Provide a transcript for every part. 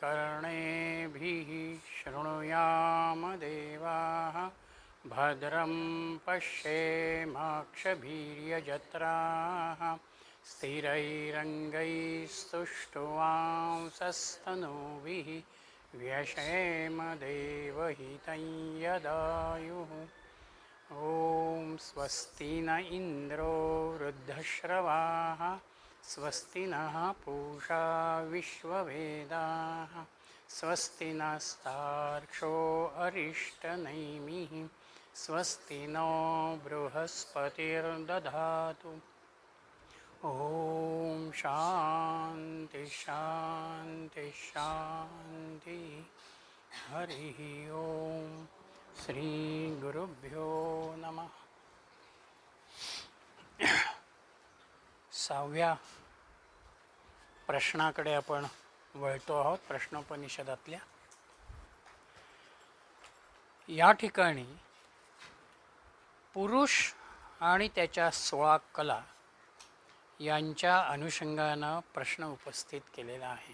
कर्णेभिः शृणुयाम देवाः भद्रं पश्येमाक्षभिर्यजत्राः स्थिरैरङ्गैस्तुष्टुवांसस्तनूभिः व्यशेम देवहितं यदायुः। ॐ स्वस्ति न इन्द्रो वृद्धश्रवाः स्वस्ति नः पूषा विश्ववेदाः स्वस्ति नस्तार्क्ष्यो अरिष्टनेमिः स्वस्ति नो बृहस्पतिर्दधातु। ॐ शान्ति शान्ति शान्ति। हरिः ओम। श्री गुरुभ्यो नमः। 6व्या प्रश्नाकडे आपण वळतो आहोत प्रश्नोपनिषदातल्या। या ठिकाणी पुरुष आणि त्याच्या 16 कला यांच्या अनुषंगानं प्रश्न उपस्थित केलेला आहे।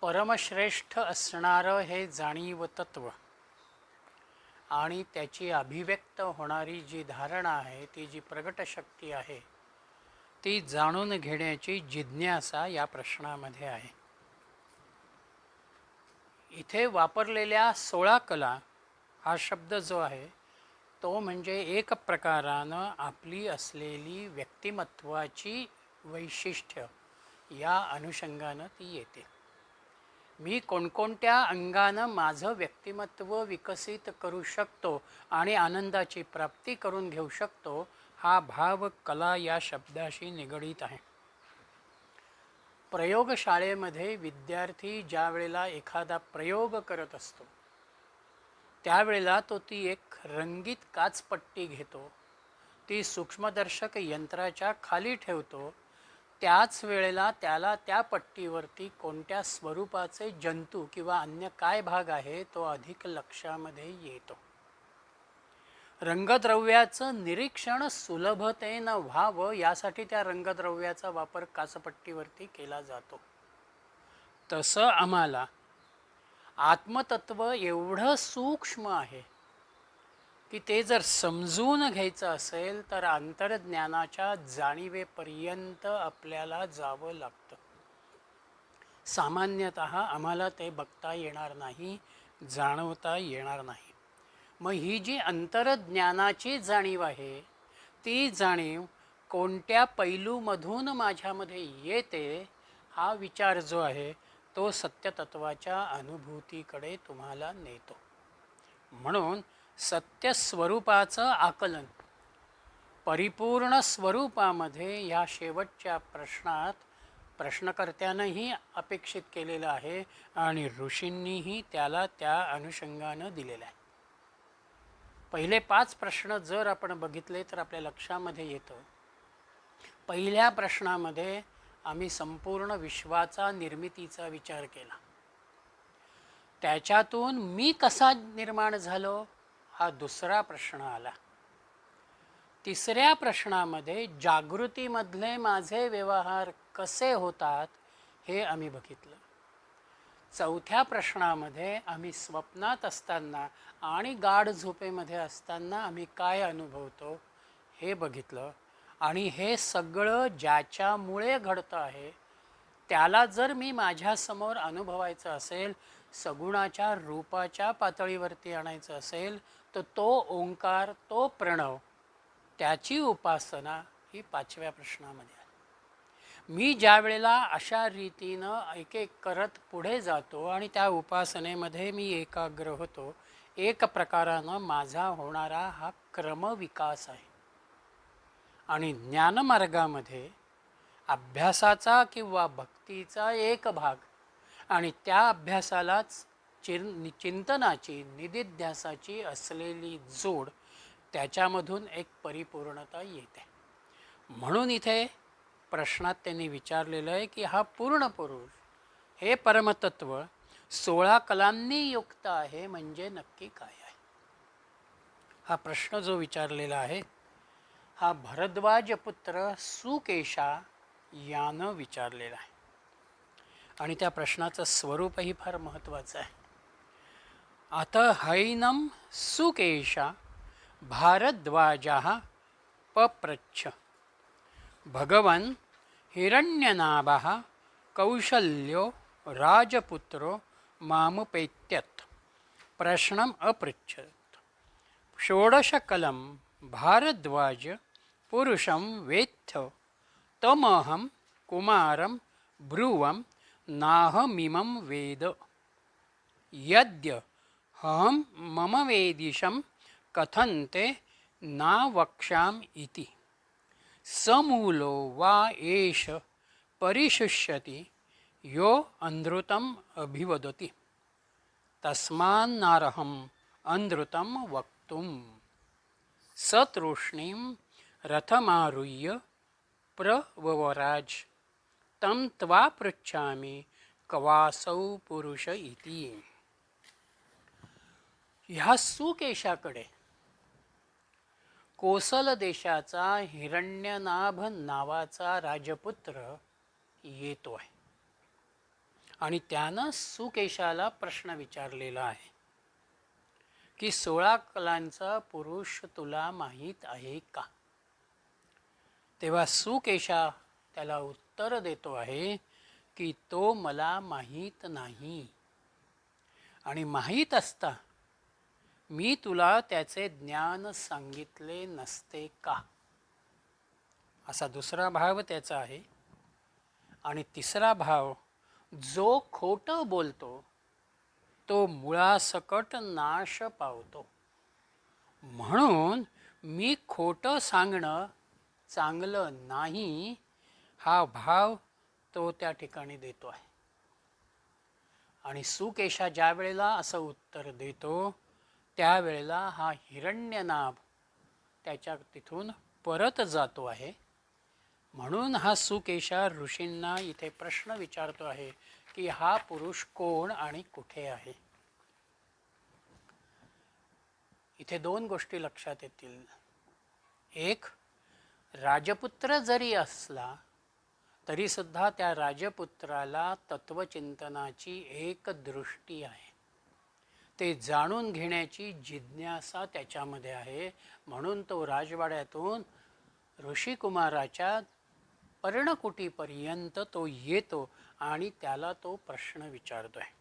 परमश्रेष्ठ असणारं हे जाणीव तत्व आणि त्याची अभिव्यक्त होणारी जी धारणा आहे, ती जी प्रगट शक्ती आहे, ती जाणून घेण्याची जिज्ञासा या प्रश्नामध्ये आहे। इथे वापरलेल्या 16 कला हा शब्द जो आहे तो म्हणजे एक प्रकारानं आपली असलेली व्यक्तिमत्वाची वैशिष्ट्य या अनुषंगानं ती येते। मी कोणकोणत्या अंगानं माझं व्यक्तिमत्व विकसित करू शकतो आणि आनंदाची प्राप्ती करून घेऊ शकतो, हा भाव कला या शब्दाशी निगडीत आहे। प्रयोगशाळेमध्ये विद्यार्थी ज्या वेळेला एखादा प्रयोग करत असतो त्यावेळेला तो ती एक रंगीत काचपट्टी घेतो, ती सूक्ष्मदर्शक यंत्राच्या खाली ठेवतो। त्याच वेळेला त्याला त्या पट्टीवरती कोणत्या स्वरूपाचे जंतू किंवा अन्य काय भाग आहे तो अधिक लक्षामध्ये येतो। रंगद्रव्याचं निरीक्षण सुलभतेनं व्हावं यासाठी त्या रंगद्रव्याचा वापर काचपट्टीवरती केला जातो। तसं आम्हाला आत्मतत्व एवढं सूक्ष्म आहे की ते जर समजून घ्यायचं असेल तर अंतर्ज्ञानाच्या जाणीवेपर्यंत आपल्याला जावं लागतं। सामान्यतः आम्हाला ते बघता येणार नाही, जाणवता येणार नाही। मग ही जी अंतर्ज्ञानाची जाणीव आहे, ती जाणीव कोणत्या पैलूमधून माझ्यामध्ये येते, हा विचार जो आहे तो सत्यतत्वाच्या अनुभूतीकडे तुम्हाला नेतो। म्हणून सत्य स्वरूपाचं आकलन परिपूर्ण स्वरूपामध्ये या शेवटच्या प्रश्नात प्रश्नकर्त्यानंही अपेक्षित केलेलं आहे आणि ऋषींनीही त्याला त्या अनुषंगानं दिलेलं आहे। पहिले 5 प्रश्न जर आपण बघितले तर आपल्या लक्षामध्ये येतं, पहिल्या प्रश्नामध्ये आम्ही संपूर्ण विश्वाचा निर्मितीचा विचार केला। त्याच्यातून मी कसा निर्माण झालो हा दुसरा प्रश्न आला। तिसऱ्या प्रश्नामध्ये जागृतीमधले माझे व्यवहार कसे होतात हे आम्ही बघितलं। चौथ्या प्रश्नामध्ये आम्ही स्वप्नात असताना आणि गाढ झोपेमध्ये असताना आम्ही काय अनुभवतो हे बघितलं। आणि हे सगळं ज्याच्यामुळे घडतं आहे त्याला जर मी माझ्यासमोर अनुभवायचं असेल, सगुणाच्या रूपाच्या पातळीवरती आणायचं असेल तर तो ओंकार, तो प्रणव, त्याची उपासना ही 5व्या प्रश्नामध्ये आहे। मी ज्या वेळेला अशा रीतीनं एक एक करत पुढे जातो आणि त्या उपासनेमध्ये मी एकाग्र होतो, एक प्रकारानं माझा होणारा हा क्रमविकास आहे। आणि ज्ञानमार्गामध्ये अभ्यासाचा किंवा भक्तीचा एक भाग आणि त्या अभ्यासालाच चिंतनाची, निदिध्यासाची असलेली जोड, त्याच्यामधून एक परिपूर्णता येते। म्हणून इथे प्रश्नात त्यांनी विचारलेलं आहे की हा पूर्ण पुरुष, हे परमतत्व 16 कलांनी युक्त आहे म्हणजे नक्की काय आहे? हा प्रश्न जो विचारलेला आहे हा भरद्वाज पुत्र सुकेशा यानं विचारलेला आहे। आणि त्या प्रश्नाचं स्वरूपही फार महत्त्वाचं आहे. आता हैनं सुकेशा भारद्वाजः पप्रच्छ भगवन् हिरण्यनाभः कौशल्यो राजपुत्रो मामुपेत्यत् प्रश्नम् अपृच्छत्. षोडशकलं भारद्वाज पुरुषं वेत्थ तमहं कुमारं ब्रुवं नाहमिमं वेद यद्य अहं मम वेदिशं कथन्ते नावक्ष्याम इति समूलो वा एष परिशुष्यति यो अनृतम् अभिवदति तस्मान्नार्हम् अनृतं वक्तुम् सतृष्णीं रथमारुह्य प्रवराज तं त्वा पृच्छामि कवासौ पुरुष इति. ह्या सुकेशाकडे कोसल देशाचा हिरण्यनाभ नावाचा राजपुत्र येतो आहे आणि त्यानं सुकेशाला प्रश्न विचारलेला आहे की 16 कलांचा पुरुष तुला माहीत आहे का. तेव्हा सुकेशा त्याला उत्तर देतो आहे की तो मला माहीत नाही आणि माहीत असता मी तुला त्याचे ज्ञान सांगितले नसते का. असा दुसरा भाव त्याचा आहे. आणि तिसरा भाव, जो खोटं बोलतो तो मुळासकट नाश पावतो, म्हणून मी खोटं सांगणं चांगलं नाही हा भाव तो त्या ठिकाणी देतो आहे. आणि सुकेशा ज्या वेळेला असं उत्तर देतो त्यावेळेला हा हिरण्यनाभ त्याच्या तिथून परत जातो आहे. म्हणून हा सुकेशा ऋषींना इथे प्रश्न विचारतो आहे की हा पुरुष कोण आणि कुठे आहे. इथे 2 गोष्टी लक्षात येतील. एक, राजपुत्र जरी असला तरी सुद्धा त्या राजपुत्राला तत्वचिंतनाची एक दृष्टी आहे. ते जाणून घेण्याची जिज्ञासा त्याच्यामध्ये आहे. म्हणून तो राजवाड्यातून ऋषिकुमाराच्या पर्णकुटीपर्यंत तो येतो आणि त्याला तो प्रश्न विचारतो आहे.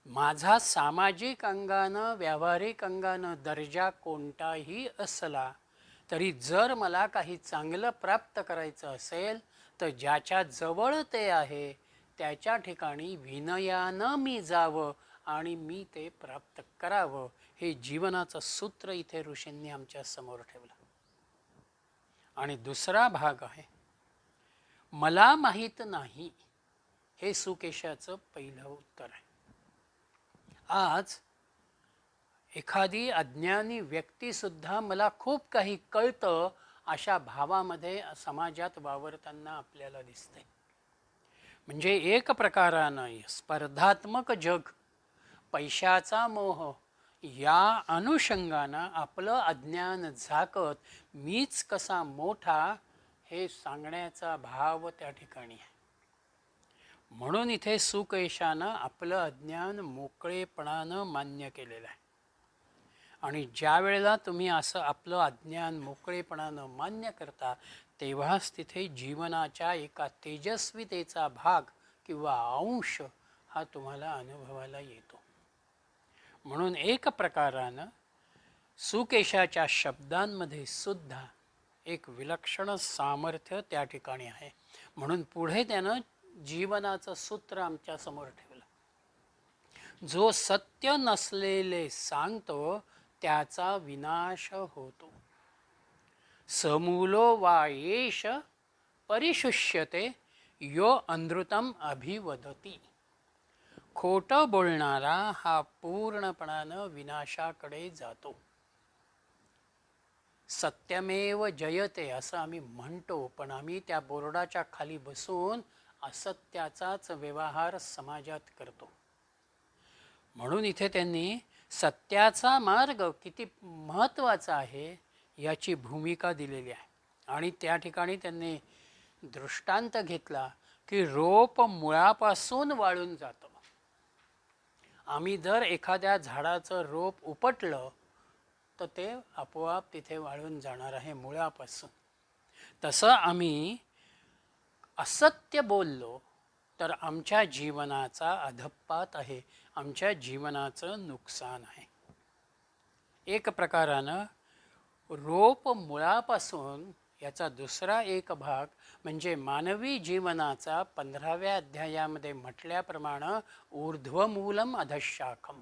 माझा सामाजिक अंगानं व्यावहारिक अंगानं दर्जा कोणताही असला तरी जर मला काही चांगलं प्राप्त करायचं असेल तर ज्याच्या जवळ ते आहे त्याच्या ठिकाणी विनयानं मी जावं आणि मी ते प्राप्त करावं. हे जीवनाचं सूत्र इथे ऋषींनी आमच्या समोर ठेवलं. आणि दुसरा भाग आहे, मला माहीत नाही, हे सुकेशाचं पहिलं उत्तर आहे. आज एखादी अज्ञानी व्यक्तीसुद्धा मला खूप काही कळतं अशा भावामध्ये समाजात वावरताना आपल्याला दिसते. म्हणजे एक प्रकारानं स्पर्धात्मक जग, पैशाचा मोह या अनुषंगानं आपलं अज्ञान झाकत मीच कसा मोठा हे सांगण्याचा भाव त्या ठिकाणी आहे. म्हणून इथे सुकेशानं आपलं अज्ञान मोकळेपणानं मान्य केलेलं आहे. आणि ज्या वेळेला तुम्ही असं आपलं अज्ञान मोकळेपणानं मान्य करता तेव्हाच तिथे जीवनाच्या एका तेजस्वितेचा भाग किंवा अंश हा तुम्हाला अनुभवायला येतो. म्हणून एक प्रकारानं सुकेशाच्या शब्दांमध्ये सुद्धा एक विलक्षण सामर्थ्य त्या ठिकाणी आहे. म्हणून पुढे त्यानं जीवनाचं सूत्र आमच्या समोर ठेवलं. जो सत्य नसलेले सांगतो त्याचा विनाश होतो. समूलो वा येष परिशुष्यते यो अनृतम अभिवदती. खोटं बोलणारा हा पूर्णपणानं विनाशाकडे जातो. सत्यमेव जयते असं आम्ही म्हणतो, पण आम्ही त्या बोर्डाच्या खाली बसून असत्याचाच व्यवहार समाजात करतो. म्हणून इथे त्यांनी सत्याचा मार्ग किती महत्त्वाचा आहे याची भूमिका दिलेली आहे. आणि त्या ठिकाणी त्यांनी दृष्टांत घेतला की रोप मुळापासून वाळून जातं. आम्ही जर एखाद्या झाडाचं रोप उपटलं तर ते आपोआप तिथे वाळून जाणार आहे मुळापासून. तसं आम्ही असत्य बोललो तर आमच्या जीवनाचा अधप्पात आहे, आमच्या जीवनाचं नुकसान आहे. एक प्रकारानं रोप मुळापासून याचा दुसरा एक भाग म्हणजे मानवी जीवनाचा 15व्या अध्यायामध्ये म्हटल्याप्रमाणे ऊर्ध्वमूलम अधशाखम.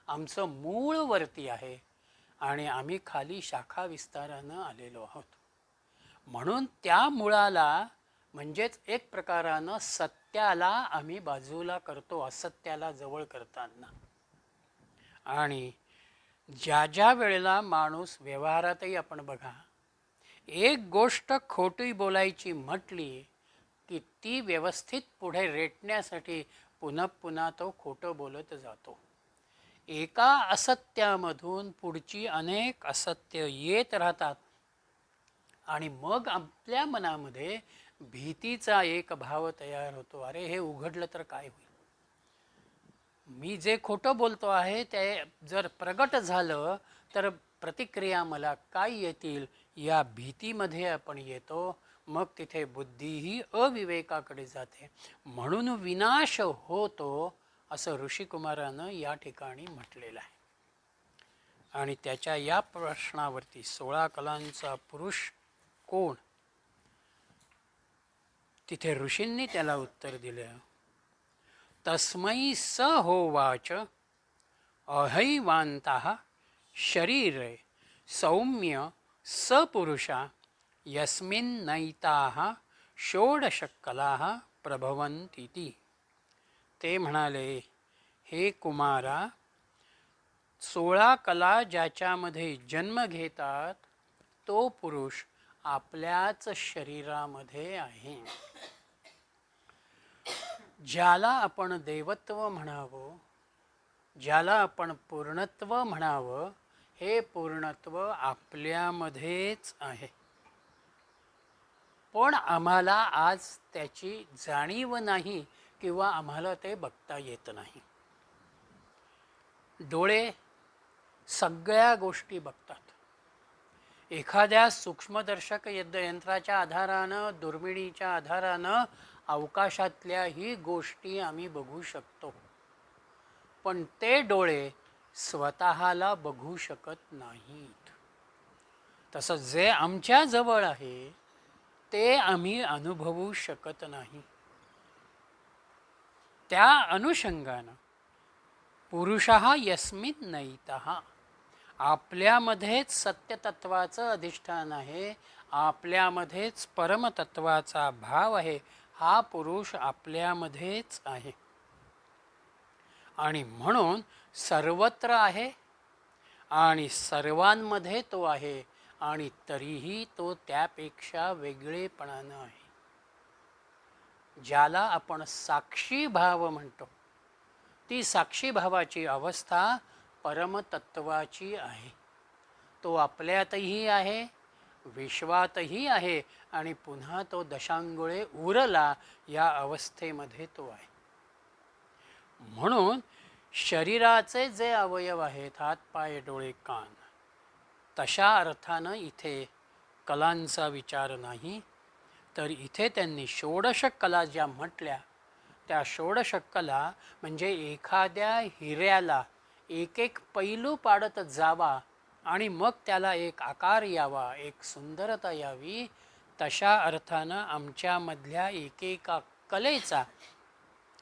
आमचं मूळ वरती आहे आणि आम्ही खाली शाखा विस्तारानं आलेलो आहोत. म्हणून त्या मुळाला म्हणजेच एक प्रकारानं सत्याला आम्ही बाजूला करतो असत्याला जवळ करताना. आणि ज्या ज्या वेळेला माणूस व्यवहारातही आपण बघा, एक गोष्ट खोटी बोलायची म्हटली की ती व्यवस्थित पुढे रेटण्यासाठी पुन्हा पुन्हा तो खोटं बोलत जातो. एका असत्यामधून पुढची अनेक असत्य येत राहतात आणि मग आपल्या मनामध्ये भीतीचा एक भाव तयार होतो. अरे हे उघडलं तर काय होईल, मी जे खोटं बोलतो आहे ते जर प्रगट झालं तर प्रतिक्रिया मला काय येतील, या भीतीमध्ये आपण येतो. मग तिथे बुद्धीही अविवेकाकडे जाते. म्हणून विनाश होतो असं ऋषिकुमारानं या ठिकाणी म्हटलेलं आहे. आणि त्याच्या या प्रश्नावरती 16 कलांचा पुरुष कोण, तिथे ऋषींनी त्याला उत्तर दिलं. तस्मै स होवाच अहैवांतः शरीरे सौम्य सपुरुषा यस्मिन्नैताः षोडशकलाः प्रभवन्तीति. ते म्हणाले, हे कुमारा, 16 कला ज्याच्यामध्ये जन्म घेतात तो पुरुष आपल्याच शरीरामध्ये आहे. ज्याला आपण देवत्व म्हणावं, ज्याला आपण पूर्णत्व म्हणावं, हे पूर्णत्व आपल्यामध्येच आहे. पण आम्हाला आज त्याची जाणीव नाही किंवा आम्हाला ते बघता येत नाही. डोळे सगळ्या गोष्टी बघतात. एखाद्या सूक्ष्मदर्शक यंत्राच्या आधारानं, दुर्बिणीच्या आधारानं अवकाशातल्याही गोष्टी आम्ही बघू शकतो. पण ते डोळे स्वतःला बघू शकत नाहीत. तसं जे आमच्या जवळ आहे ते आम्ही अनुभवू शकत नाही. त्या अनुषंगानं पुरुषः यस्मिन्नैतः, आपल्यामध्येच सत्यतत्वाचं अधिष्ठान आहे, आपल्यामध्येच परमतत्वाचा भाव आहे. हा पुरुष आपल्यामध्येच आहे आणि म्हणून सर्वत्र आहे आणि सर्वांमध्ये तो आहे आणि तरीही तो त्यापेक्षा वेगळेपणानं आहे. ज्याला आपण साक्षी भाव म्हणतो, ती साक्षी भावाची अवस्था परमतत्वाची आहे. तो आपल्यातही आहे, विश्वातही आहे आणि पुन्हा तो दशांगुळे उरला या अवस्थेमध्ये तो आहे. म्हणून शरीराचे जे अवयव आहेत, हात पाय डोळे कान, तशा अर्थानं इथे कलांचा विचार नाही, तर इथे त्यांनी षोडश कला ज्या म्हटल्या त्या षोडश कला म्हणजे एखाद्या हिऱ्याला एक एक पैलू पाडत जावा आणि मग त्याला एक आकार यावा, एक सुंदरता यावी, तशा अर्थानं आमच्यामधल्या एकेका कलेचा,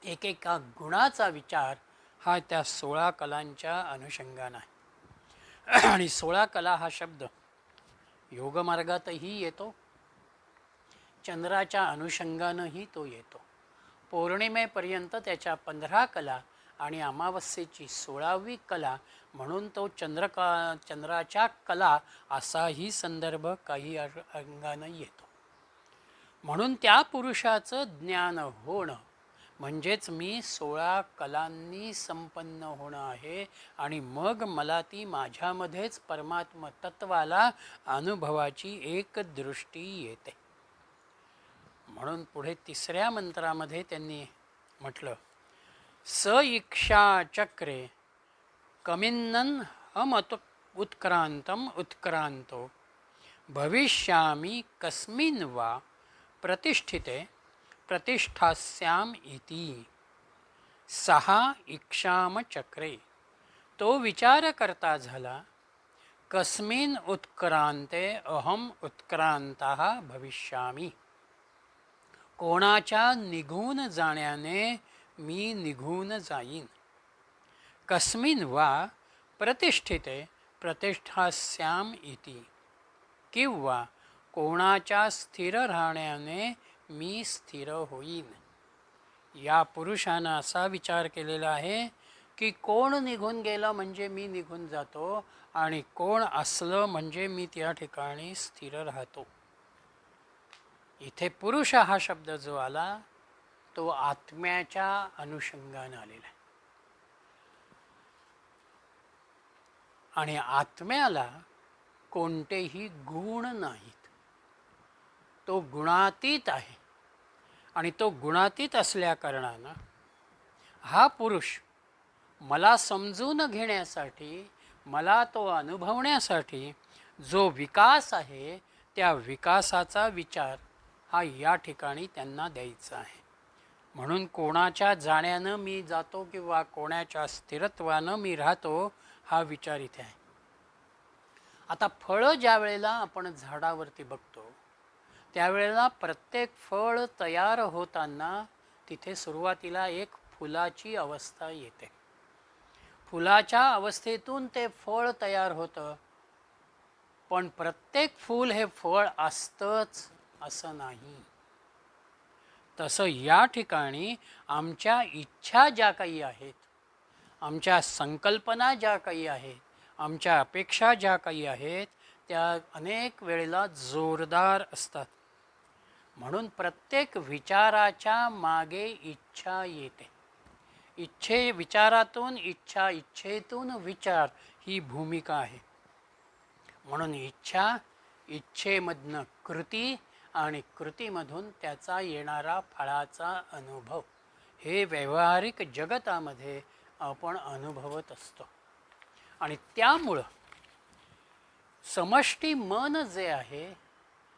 एकेका गुणाचा विचार हा त्या 16 कलांच्या अनुषंगानं आहे. आणि 16 कला हा शब्द योगमार्गातही येतो, चंद्राच्या अनुषंगानंही तो येतो. पौर्णिमेपर्यंत त्याच्या 15 कला आणि अमावस्येची 16वी कला म्हणून तो चंद्राच्या कला असाही संदर्भ काही अंगानं येतो. म्हणून त्या पुरुषाचं ज्ञान होणं म्हणजेच मी 16 कलांनी संपन्न होणं आहे आणि मग मला ती माझ्यामध्येच परमात्म तत्वाला अनुभवाची एक दृष्टी येते. म्हणून पुढे तिसऱ्या मंत्रामध्ये त्यांनी म्हटलं, स इक्षा चक्रे कमिन्नन हमत उत्क्रांतम उत्क्रांतो भविष्यामि कस्मिन् वा प्रतिष्ठिते प्रतिष्ठास्याम इति. सहा इक्षाम चक्रे. तो विचार करता झाला, कस्मिन उत्क्रांते अहम उत्क्रांतः भविष्यामि. कोणाच्या निघून जाण्याने मी निघून जाईन. कस्मिन वा प्रतिष्ठिते प्रतिष्ठास्याम इति. किंवा कोणाच्या स्थिर राहण्याने मी स्थिर होईन. या पुरुषानं असा विचार केलेला आहे की कोण निघून गेलं म्हणजे मी निघून जातो आणि कोण असलं म्हणजे मी त्या ठिकाणी स्थिर राहतो. इथे पुरुष हा शब्द जो आला तो आत्म्याच्या अनुषंगाने आलेला आहे. आणि आत्म्याला कोणतेही गुण नाहीत. तो गुणातीत आहे. आणि तो गुणातीत असल्याकारणानं हा पुरुष मला समजून घेण्यासाठी, मला तो अनुभवण्यासाठी जो विकास आहे त्या विकासाचा विचार हा या ठिकाणी त्यांना द्यायचा आहे. म्हणून कोणाच्या जाण्यानं मी जातो किंवा कोणाच्या स्थिरत्वानं मी राहतो हा विचार इथे आहे. आता फळं ज्या वेळेला आपण झाडावरती बघतो त्यावेळेला प्रत्येक फळ तयार होताना तिथे सुरुवातीला एक फुलाची अवस्था येते. फुलाच्या अवस्थेतून ते फळ तयार होतं. पण प्रत्येक फूल हे फळ असतंच असं नाही. तसं या ठिकाणी आमच्या इच्छा ज्या काही आहेत, आमच्या संकल्पना ज्या काही आहेत, आमच्या अपेक्षा ज्या काही आहेत त्या अनेक वेळेला जोरदार असतात. म्हणून प्रत्येक विचाराच्या मागे इच्छा येते. विचारातून इच्छा, इच्छेतून विचार ही भूमिका आहे. म्हणून इच्छा, इच्छेमधनं कृती आणि कृतीमधून त्याचा येणारा फळाचा अनुभव हे व्यावहारिक जगतामध्ये आपण अनुभवत असतो. आणि त्यामुळं समष्टी मन जे आहे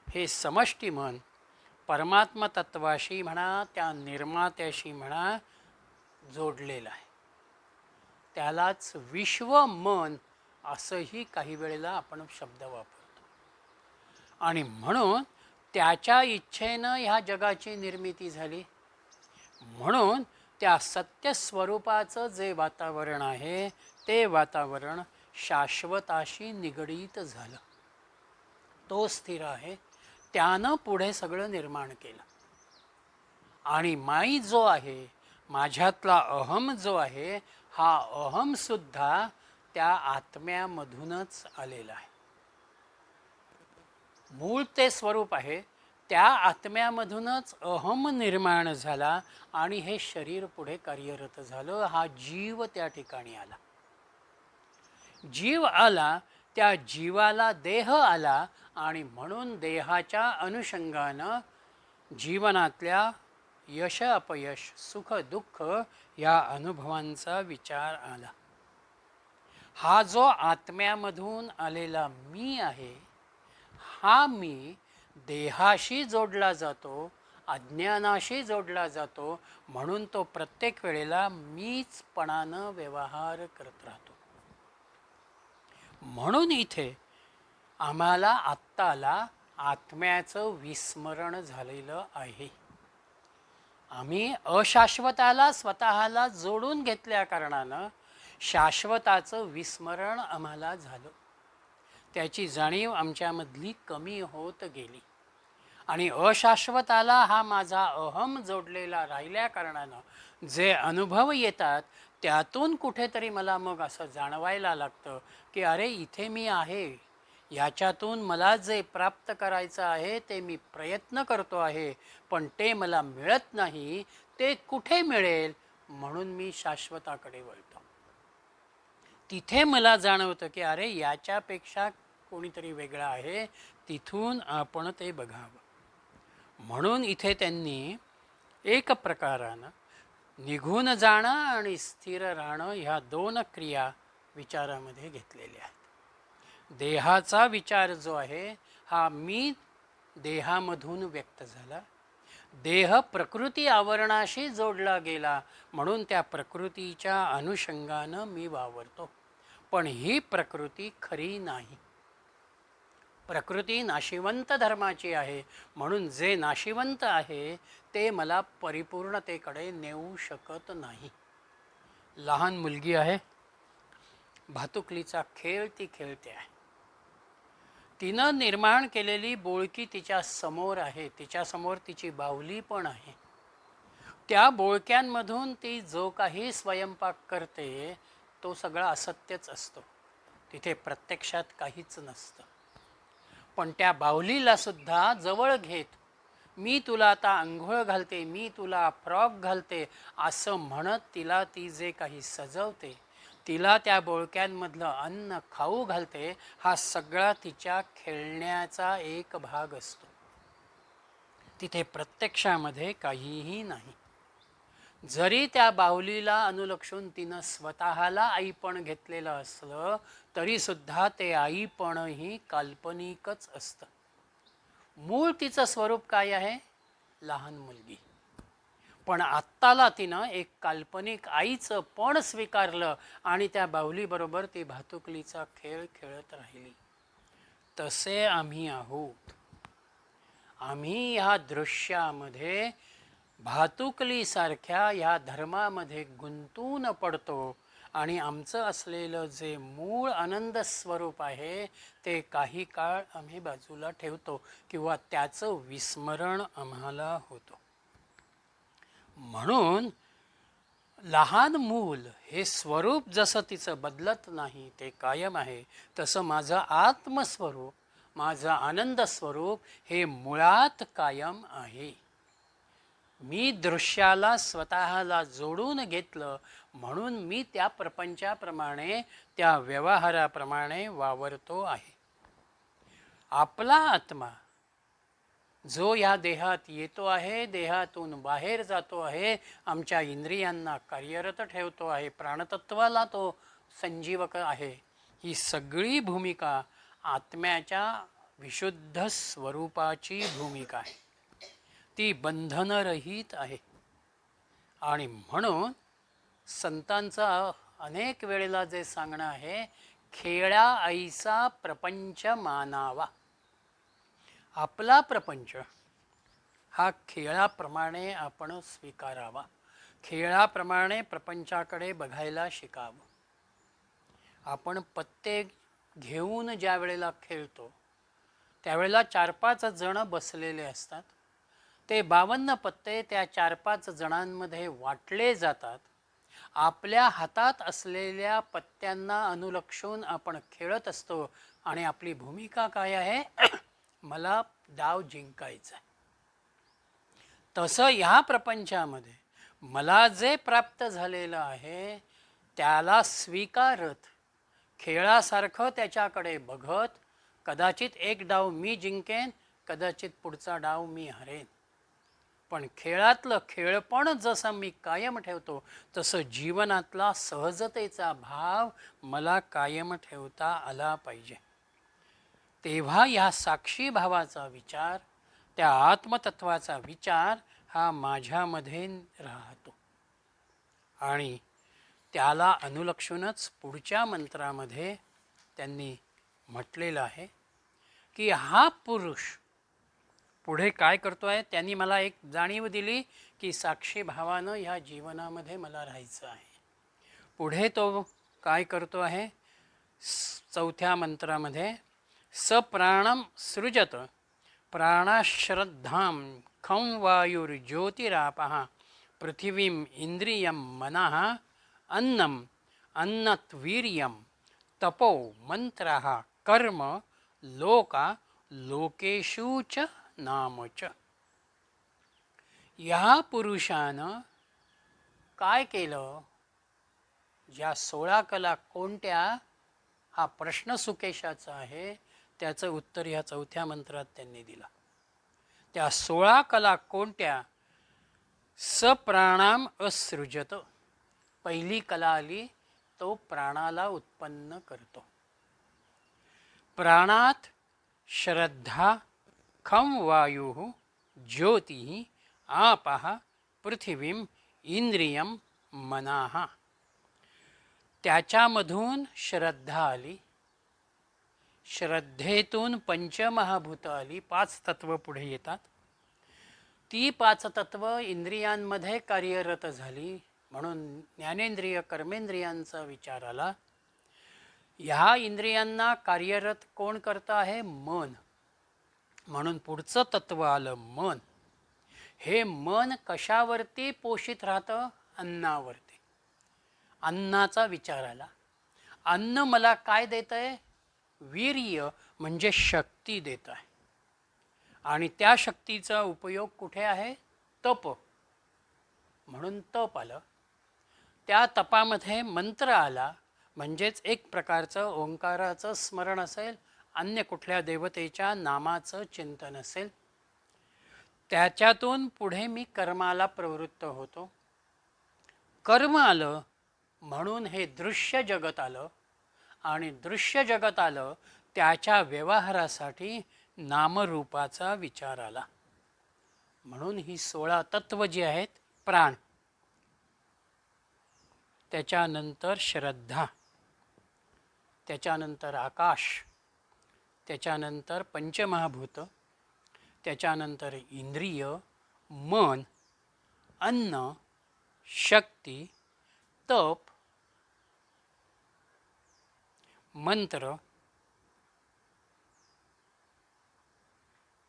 हे समष्टी मन परमात्मा तत्वाशी म्हणा, त्या निर्मात्याशी म्हणा जोडलेलं आहे. त्यालाच विश्व मन असंही काही वेळेला आपण शब्द वापरतो. आणि म्हणून त्याच्या इच्छेनं ह्या जगाची निर्मिती झाली. म्हणून त्या सत्य स्वरूपाचं जे वातावरण आहे ते वातावरण शाश्वताशी निगडीत झालं. तो स्थिर आहे. त्यानं पुढे सगळं निर्माण केलं. आणि माई जो आहे, माझ्यातला अहम जो आहे, हा अहमसुद्धा त्या आत्म्यामधूनच आलेला आहे. मूळ ते स्वरूप आहे. त्या आत्म्यामधूनच अहम निर्माण झाला आणि हे शरीर पुढे कार्यरत झालं. हा जीव त्या ठिकाणी आला. जीव आला, त्या जीवाला देह आला आणि म्हणून देहाच्या अनुषंगानं जीवनातल्या यश अपयश, सुख दुःख या अनुभवांचा विचार आला. हा जो आत्म्यामधून आलेला मी आहे, हा मी देहाशी जोडला जातो, अज्ञानाशी जोडला जातो. म्हणून तो प्रत्येक वेळेला मीचपणानं व्यवहार करत राहतो. म्हणून इथे आम्हाला आत्ताला आत्म्याचं विस्मरण झालेलं आहे. आम्ही अशाश्वताला स्वतःला जोडून घेतल्या कारणानं शाश्वताचं विस्मरण आम्हाला झालं. त्याची जाणीव आमच्यामधली कमी होत गेली. आणि अशाश्वताला हा माझा अहम जोडलेला राहिल्या कारणानं जे अनुभव येतात त्यातून कुठेतरी मला मग असं जाणवायला लागतं की अरे इथे मी आहे, याच्यातून मला जे प्राप्त करायचं आहे ते मी प्रयत्न करतो आहे, पण ते मला मिळत नाही. ते कुठे मिळेल म्हणून मी शाश्वताकडे वळतो. तिथे मला जाणवतं की अरे याच्यापेक्षा कोणीतरी वेगळं आहे, तिथून आपण ते बघावं. म्हणून इथे त्यांनी एक प्रकारानं निघून जाणं आणि स्थिर राहणं ह्या दोन क्रिया विचारामध्ये घेतलेल्या आहेत. देहाचा विचार जो आहे हा मी देहामधून व्यक्त झाला. देह प्रकृती आवरणाशी जोडला गेला म्हणून त्या प्रकृतीच्या अनुषंगानं मी वावरतो. पण ही प्रकृती खरी नाही. प्रकृती नाशिवंत धर्माची आहे म्हणून जे नाशिवंत आहे ते मला परिपूर्णतेकडे नेऊ शकत नाही. लहान मुलगी आहे, भातुकलीचा खेळ ती खेळते आहे. तिनं निर्माण केलेली बोळकी तिच्या समोर आहे, तिच्यासमोर तिची बाहुली पण आहे. त्या बोळक्यांमधून ती जो काही स्वयंपाक करते तो सगळा असत्यच असतो. तिथे प्रत्यक्षात काहीच नसतं. पण त्या बाहुलीला सुद्धा जवळ घेत मी तुला आता आंघोळ घालते, मी तुला फ्रॉक घालते असं म्हणत तिला ती जे काही सजवते, तिला त्या बोळक्यांमधलं अन्न खाऊ घालते, हा सगळा तिच्या खेळण्याचा एक भाग असतो. तिथे प्रत्यक्षामध्ये काहीही नाही. जरी त्या बाहुलीला अनुलक्षून तिनं स्वतःला आईपण घेतलेलं असलं तरी सुद्धा ते आईपणही काल्पनिकच असतं. मूळ तिचं स्वरूप काय आहे? लहान मुलगी. पण आत्ताला तिनं एक काल्पनिक आईचं पण स्वीकारलं आणि त्या बाहुलीबरोबर ती भातुकलीचा खेळ खेळत राहिली. तसे आम्ही आहोत. आम्ही ह्या दृश्यामध्ये भातुकलीसारख्या ह्या धर्मामध्ये गुंतून पडतो आणि आमचं असलेलं जे मूळ आनंद स्वरूप आहे ते काही काळ आम्ही बाजूला ठेवतो किंवा त्याचं विस्मरण आम्हाला होतं. म्हणून लहान मूल हे स्वरूप जसं तिचं बदलत नाही, ते कायम आहे, तसं माझं आत्मस्वरूप, माझं आनंद स्वरूप हे मुळात कायम आहे. मी दृश्याला स्वतःला जोडून घेतलं म्हणून मी त्या प्रपंचाप्रमाणे, त्या व्यवहाराप्रमाणे वावरतो आहे. आपला आत्मा जो या देहात येतो आहे, देहातून बाहेर जातो आहे, आमच्या इंद्रियांना कार्यरत ठेवतो आहे, प्राणतत्वाला तो संजीवक आहे, ही सगळी भूमिका आत्म्याच्या विशुद्ध स्वरूपाची भूमिका आहे. ती बंधनरहित आहे. आणि म्हणून संतांचा अनेक वेळेला जे सांगणं आहे, खेळा ऐसा प्रपंच मानावा. आपला प्रपंच हा खेळाप्रमाणे आपण स्वीकारावा, खेळाप्रमाणे प्रपंचाकडे बघायला शिकावं. आपण पत्ते घेऊन ज्या वेळेला खेळतो त्यावेळेला 4-5 जण बसलेले असतात. ते 52 पत्ते त्या 4-5 जणांमध्ये वाटले जातात. आपल्या हातात असलेल्या पत्त्यांना अनुलक्षून आपण खेळत असतो आणि आपली भूमिका काय आहे? मला डाव जिंकायचा. तसं ह्या प्रपंचामध्ये मला जे प्राप्त झालेलं आहे त्याला स्वीकारत, खेळासारखं त्याच्याकडे बघत, कदाचित एक डाव मी जिंकेन, कदाचित पुढचा डाव मी हरेन, पण खेळातलं खेळपण जसं मी कायम ठेवतो तसं जीवनातला सहजतेचा भाव मला कायम ठेवता आला पाहिजे. तेव्हा ह्या साक्षी भावाचा विचार, त्या आत्मतत्वाचा विचार हा माझ्यामध्ये राहतो. आणि त्याला अनुलक्षूनच पुढच्या मंत्रामध्ये त्यांनी म्हटलेलं आहे की हा पुरुष पुढे काय करतो आहे. त्यांनी मला एक जाणीव दिली की साक्षी भावानं ह्या जीवनामध्ये मला राहायचं आहे. पुढे तो काय करतो आहे? 4थ्या मंत्रामध्ये सप्राणम सृजत प्राणाश्रद्धां खं वायुर्ज्योतिरापः पृथिवीम इंद्रियं मनः अन्नम अन्नत्वीर्यं तपो मंत्रः कर्म लोका लोकेषु च नामच. या पुरुषानं काय केलं? ज्या 16 कला कोणत्या? हा प्रश्न सुकेशाचा आहे. त्याचं उत्तर ह्या 4थ्या मंत्रात त्यांनी दिला. त्या 16 कला कोणत्या? सप्राणाम असृजत. पहिली कला आली, तो प्राणाला उत्पन्न करतो. प्राणात श्रद्धा, खम वायु, ज्योति, आपः, पृथिवीम, इंद्रियम, मनाः. त्याच्यामधून श्रद्धा आली, श्रद्धेतून पंचमहाभूत आली, 5 तत्व पुढे येतात. ती 5 तत्व इंद्रियांमध्ये कार्यरत झाली, म्हणून ज्ञानेंद्रिय कर्मेंद्रियांचा विचार आला. ह्या इंद्रियांना कार्यरत कोण करतं आहे? मन. म्हणून पुढचं तत्व आलं मन. हे मन कशावरती पोषित राहतं? अन्नावरती. अन्नाचा विचार आला. अन्न मला काय देत आहे? वीर्य म्हणजे शक्ती देत आहे. आणि त्या शक्तीचा उपयोग कुठे आहे? तप. म्हणून तप आलं. त्या तपामध्ये मंत्र आला, म्हणजेच एक प्रकारचं ओंकाराचं स्मरण असेल, अन्य कुठल्या देवतेच्या नामाचं चिंतन असेल. त्याच्यातून पुढे मी कर्माला प्रवृत्त होतो. कर्म आलं म्हणून हे दृश्य जगत आलं, आणि दृश्य जगत आलं त्याच्या व्यवहारासाठी नामरूपाचा विचार आला. म्हणून ही 16 तत्व जी आहेत, प्राण, त्याच्यानंतर श्रद्धा, त्याच्यानंतर आकाश, त्याच्यानंतर पंचमहाभूत, त्याच्यानंतर इंद्रिय, मन, अन्न, शक्ती, तप, मंत्र,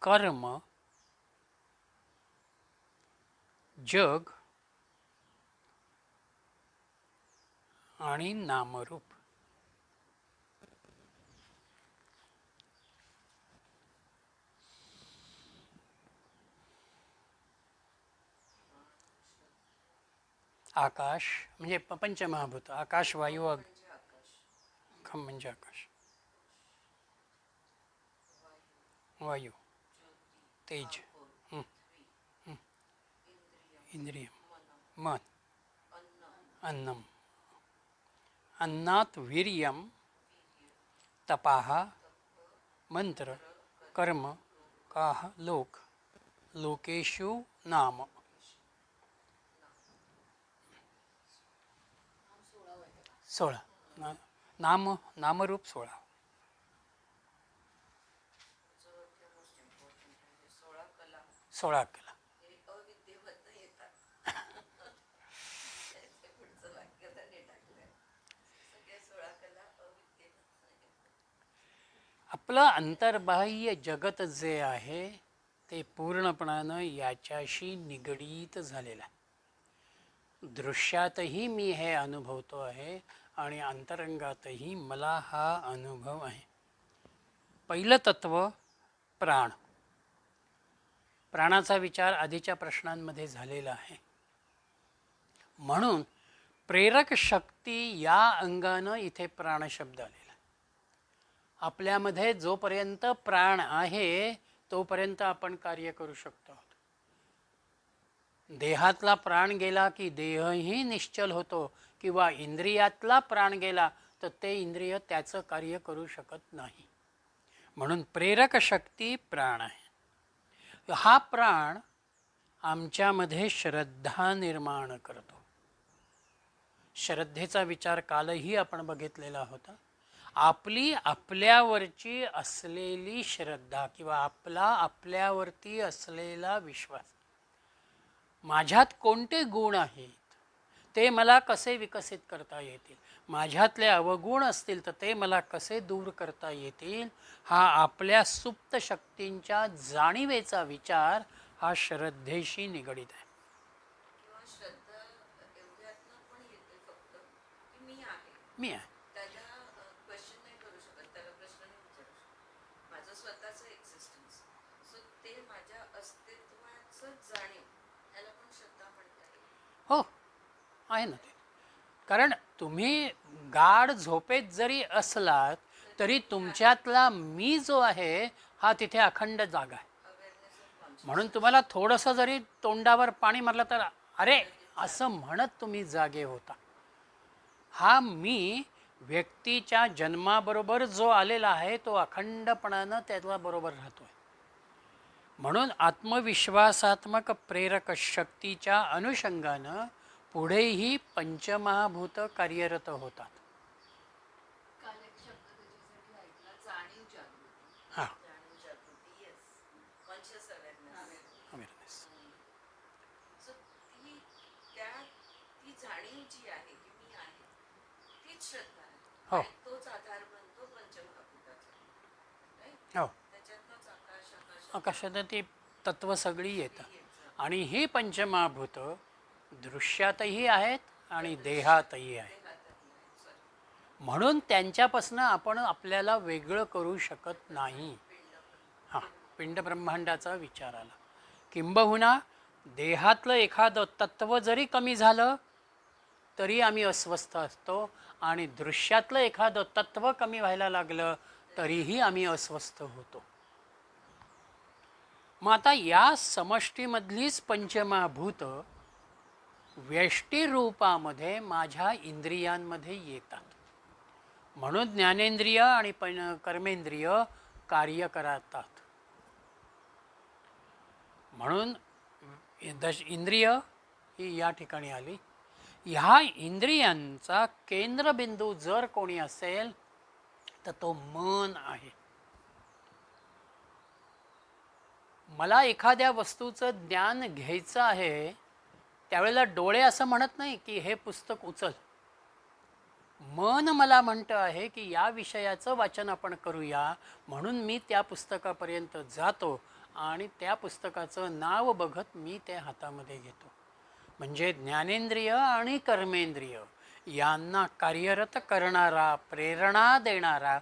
कर्म, जग आणि नामरूप. आकाश म्हणजे पंचमहाभूत. आकाश, वायू, खम म्हणजे आकाश, वायू, तेज, इंद्रिय, मन, अन्नम. अन्नात वीर्यम, तपाः, मंत्र, कर्म, काह, लोक, लोकेषु नाम. सोळा नाम, नामरूप 16. सोळा कला. आपलं अंतर्बाह्य जगत जे आहे ते पूर्णपणानं याच्याशी निगडीत झालेलं आहे. दृश्यातही मी हे अनुभवतो आहे आणि अंतरंगातही मला हा अनुभव आहे. पहिलं तत्व प्राण. प्राणाचा विचार आधीच्या प्रश्नांमध्ये झालेला आहे. म्हणून प्रेरक शक्ती या अंगानं इथे प्राणशब्द आलेला. आपल्यामध्ये जोपर्यंत प्राण आहे तोपर्यंत आपण कार्य करू शकतो. देहातला प्राण गेला की देहही निश्चल होतो, किंवा इंद्रियातला प्राण गेला तर ते इंद्रिय त्याचं कार्य करू शकत नाही. म्हणून प्रेरक शक्ती प्राण आहे. हा प्राण आमच्यामध्ये श्रद्धा निर्माण करतो. श्रद्धेचा विचार कालही आपण बघितलेला होता. आपली आपल्यावरची असलेली श्रद्धा किंवा आपला आपल्यावरती असलेला विश्वास. माझ्यात कोणते गुण आहेत ते मला कसे विकसित करता येतील, माझ्यातले अवगुण असतील तर ते मला कसे दूर करता येतील, हा आपल्या सुप्त शक्तींच्या जाणीवेचा विचार हा श्रद्धेशी निगडीत आहे. मी आहे. हो आहे ना ते. कारण तुम्ही गाढ झोपेत जरी असलात तरी तुमच्यातला मी जो आहे हा तिथे अखंड जागा आहे. म्हणून तुम्हाला थोडंसं जरी तोंडावर पाणी मारलं तर अरे असं म्हणत तुम्ही जागे होता. हा मी व्यक्तीच्या जन्माबरोबर जो आलेला आहे तो अखंडपणानं त्याला बरोबर राहतोय. म्हणून आत्मविश्वासात्मक प्रेरक शक्तीच्या अनुषंगानं पुढेही पंचमहाभूत कार्यरत होतात. हां, अवेअरनेस. हो हो, आकाशात ती तत्व सगळी येतं. आणि ही पंचमहाभूत दृश्यातही आहेत आणि देहातही आहेत. म्हणून त्यांच्यापासून आपण आपल्याला वेगळं करू शकत नाही. हां, पिंड ब्रह्मांडाचा विचार आला. किंबहुना देहातलं एखादं तत्व जरी कमी झालं तरी आम्ही अस्वस्थ असतो आणि दृश्यातलं एखादं तत्व कमी व्हायला लागलं तरीही आम्ही अस्वस्थ होतो. मग आता या समष्टीमधलीच पंचमहाभूत व्यष्टी रूपामध्ये माझ्या इंद्रियांमध्ये येतात. म्हणून ज्ञानेंद्रिय आणि कर्मेंद्रिय कार्य करतात. म्हणून इंद्रिय ही या ठिकाणी आली. ह्या इंद्रियांचा केंद्रबिंदू जर कोणी असेल तर तो मन आहे. मला एखाद्या वस्तूचं ज्ञान घ्यायचं आहे त्यावेळेला डोळे असं म्हणत नाही की हे पुस्तक उचल. मन मला म्हणतं आहे की या विषयाचं वाचन आपण करूया, म्हणून मी त्या पुस्तकापर्यंत जातो आणि त्या पुस्तकाचं नाव बघत मी ते हातामध्ये घेतो. म्हणजे ज्ञानेंद्रिय आणि कर्मेंद्रिय यांना कार्यरत करणारा, प्रेरणा देणारा,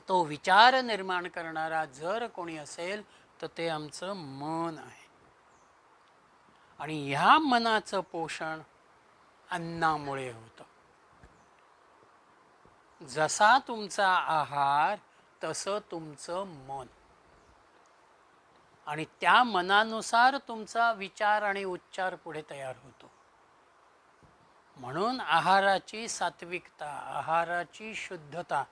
तो विचार निर्माण करणारा जर कोणी असेल तर ते आमचं मन आहे. आणि ह्या मनाचं पोषण अन्नामुळे होतं. जसा तुमचा आहार तसं तुमचं मन, आणि त्या मनानुसार तुमचा विचार आणि उच्चार पुढे तयार होतो. म्हणून आहाराची सात्विकता, आहाराची शुद्धता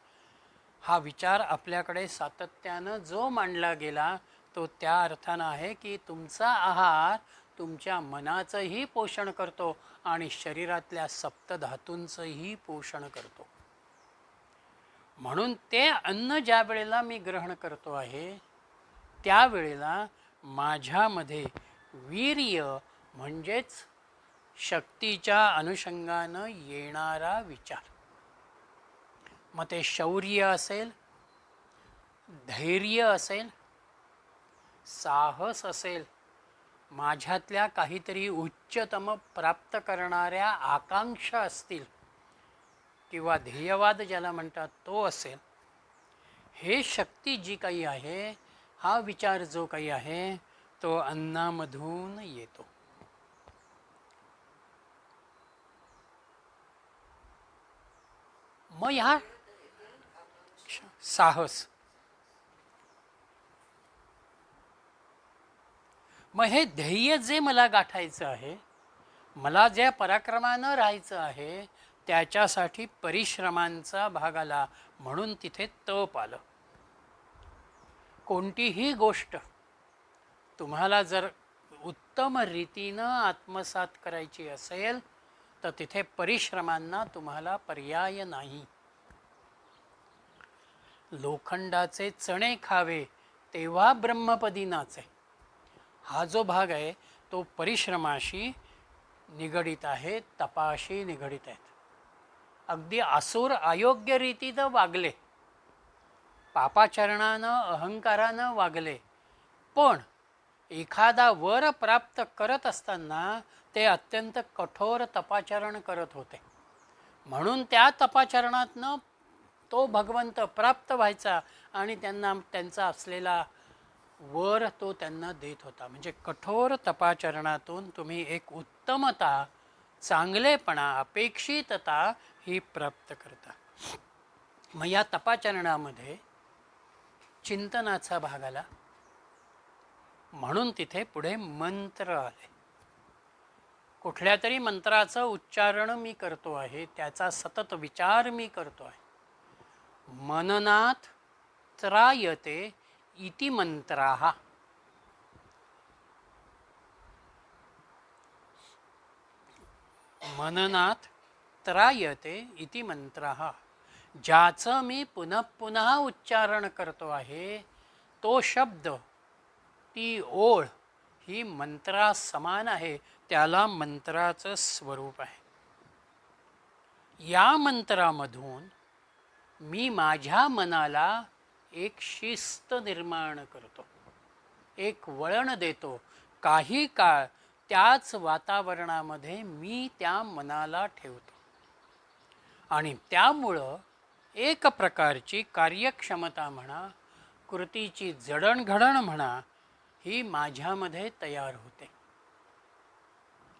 हा विचार आपल्याकडे सातत्यानं जो मांडला गेला तो त्या अर्थानं आहे की तुमचा आहार तुमच्या मनाचंही पोषण करतो आणि शरीरातल्या सप्तधातूंचंही पोषण करतो. म्हणून ते अन्न ज्या वेळेला मी ग्रहण करतो आहे त्यावेळेला माझ्यामध्ये वीर्य म्हणजेच शक्तीच्या अनुषंगानं येणारा विचार, मग ते शौर्य असेल, धैर्य असेल, साहस असेल, माझ्यातल्या काहीतरी उच्चतम प्राप्त करणाऱ्या आकांक्षा असतील किंवा ध्येयवाद ज्याला म्हणतात तो असेल, हे शक्ती जी काही आहे, हा विचार जो काही आहे तो अन्नामधून येतो. मग ह्या साहस, मग हे ध्येय जे मला गाठायचं आहे, मला ज्या पराक्रमानं राहायचं आहे त्याच्यासाठी परिश्रमांचा भाग आला, म्हणून तिथे तप आलं. कोणतीही गोष्ट तुम्हाला जर उत्तम रीतीनं आत्मसात करायची असेल तर तिथे परिश्रमांना तुम्हाला पर्याय नाही. लोखंडाचे चणे खावे तेव्हा ब्रह्मपदी नाचे, हा जो भाग आहे तो परिश्रमाशी निगडित आहे, तपाशी निगडित आहेत. अगदी असुर अयोग्य रीतीनं वागले, पापाचरणानं अहंकारानं वागले, पण एखादा वर प्राप्त करत असताना ते अत्यंत कठोर तपाचरण करत होते. म्हणून त्या तपाचरणातनं तो भगवंत प्राप्त व्हायचा आणि त्यांना त्यांचा असलेला वर तो त्यांना देत होता. म्हणजे कठोर तपाचरणातून तुम्ही एक उत्तमता, चांगलेपणा, अपेक्षितता ही प्राप्त करता. मग या तपाचरणामध्ये चिंतनाचा भाग आला. म्हणून तिथे पुढे मंत्र आले. कुठल्या तरी मंत्राचं उच्चारण मी करतो आहे, त्याचा सतत विचार मी करतो आहे. मननात त्रायते इति मंत्राः. मननात त्रायते इति मंत्राः. ज्याचं मी पुनः पुन्हा उच्चारण करतो आहे, तो शब्द, ती ओळ ही मंत्रा समान आहे, त्याला मंत्राचं स्वरूप आहे. या मंत्रामधून मी माझ्या मनाला एक शिस्त निर्माण करतो, एक वळण देतो. काही काळ त्याच वातावरणामध्ये मी त्या मनाला ठेवतो आणि त्यामुळं एक प्रकारची कार्यक्षमता म्हणा, कृतीची जडणघडण म्हणा, ही माझ्यामध्ये तयार होते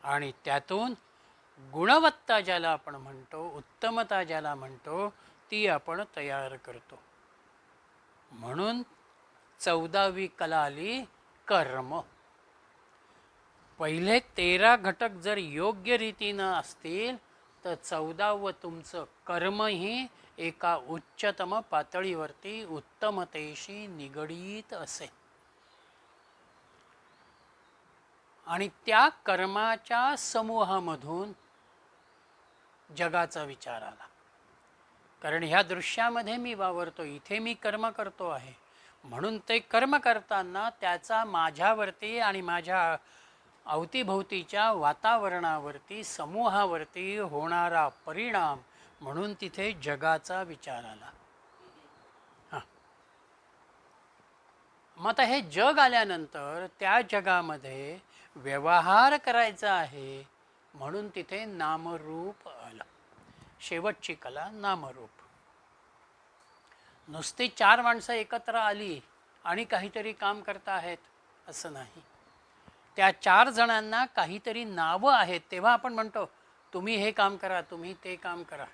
आणि त्यातून गुणवत्ता ज्याला आपण म्हणतो, उत्तमता ज्याला म्हणतो, ती आपण तयार करतो. म्हणून 14वी कला आली कर्म. पहिले 13 घटक जर योग्य रीतीनं असतील तर 14वं तुमचं कर्मही एका उच्चतम पातळीवरती उत्तमतेशी निगडीत असेल. आणि त्या कर्माच्या समूहामधून जगाचा विचार आला. कारण ह्या दृश्यामध्ये मी वावरतो, इथे मी कर्म करतो आहे, म्हणून ते कर्म करताना त्याचा माझ्यावरती आणि माझ्या अवतीभोवतीच्या वातावरणावरती, समूहावरती होणारा परिणाम, म्हणून तिथे जगाचा विचार आला. हां, मग आता हे जग आल्यानंतर त्या जगामध्ये व्यवहार करायचा आहे, म्हणून तिथे नामरूप आलं. शेवटची कला नामरूप. नुसती 4 माणसं एकत्र आली आणि काहीतरी काम करता आहेत असं नाही. त्या 4 जणांना काहीतरी नावं आहेत, तेव्हा आपण म्हणतो तुम्ही हे काम करा, तुम्ही ते काम करा.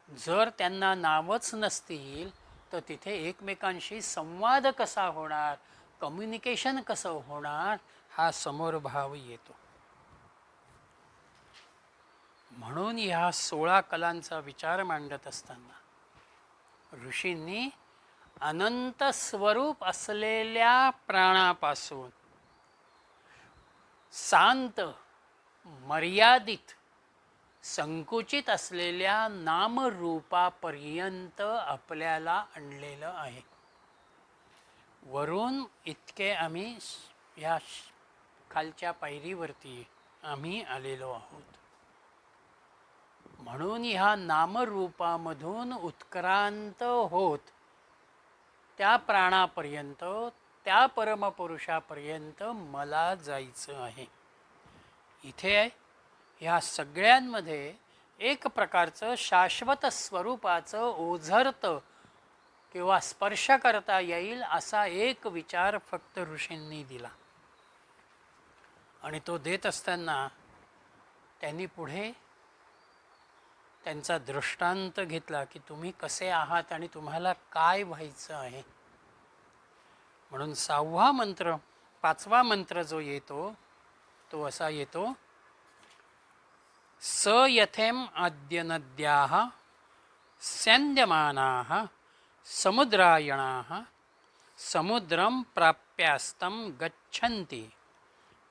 जर त्यांना नावच नसतील तर तिथे एकमेकांशी संवाद कसा होणार, कम्युनिकेशन कसं होणार, हा समोर भाव येतो. म्हणून ह्या 16 कलांचा विचार मांडत असताना ऋषींनी अनंत स्वरूप असलेल्या प्राणापासून शांत, मर्यादित, संकुचित असलेल्या नामरूपापर्यंत आपल्याला आणलेलं आहे. वरून इतके आम्ही ह्या खालच्या पायरीवरती आम्ही आलेलो आहोत. म्हणून ह्या नामरूपामधून उत्क्रांत होत त्या प्राणापर्यंत, त्या परमपुरुषापर्यंत मला जायचं आहे. इथे ह्या सगळ्यांमध्ये एक प्रकारचं शाश्वत स्वरूपाचं ओझरतं किंवा स्पर्श करता येईल असा एक विचार फक्त ऋषींनी दिला. आणि तो देत असताना त्यांनी पुढे त्यांचा दृष्टांत घेतला की तुम्ही कसे आहात आणि तुम्हाला काय व्हायचं आहे. म्हणून 6वा मंत्र, 5वा मंत्र जो येतो तो असा येतो, स यथेम अद्य नद्याः स्यन्द्यमानाः समुद्रायणाः समुद्रं प्राप्यास्तं गच्छन्ति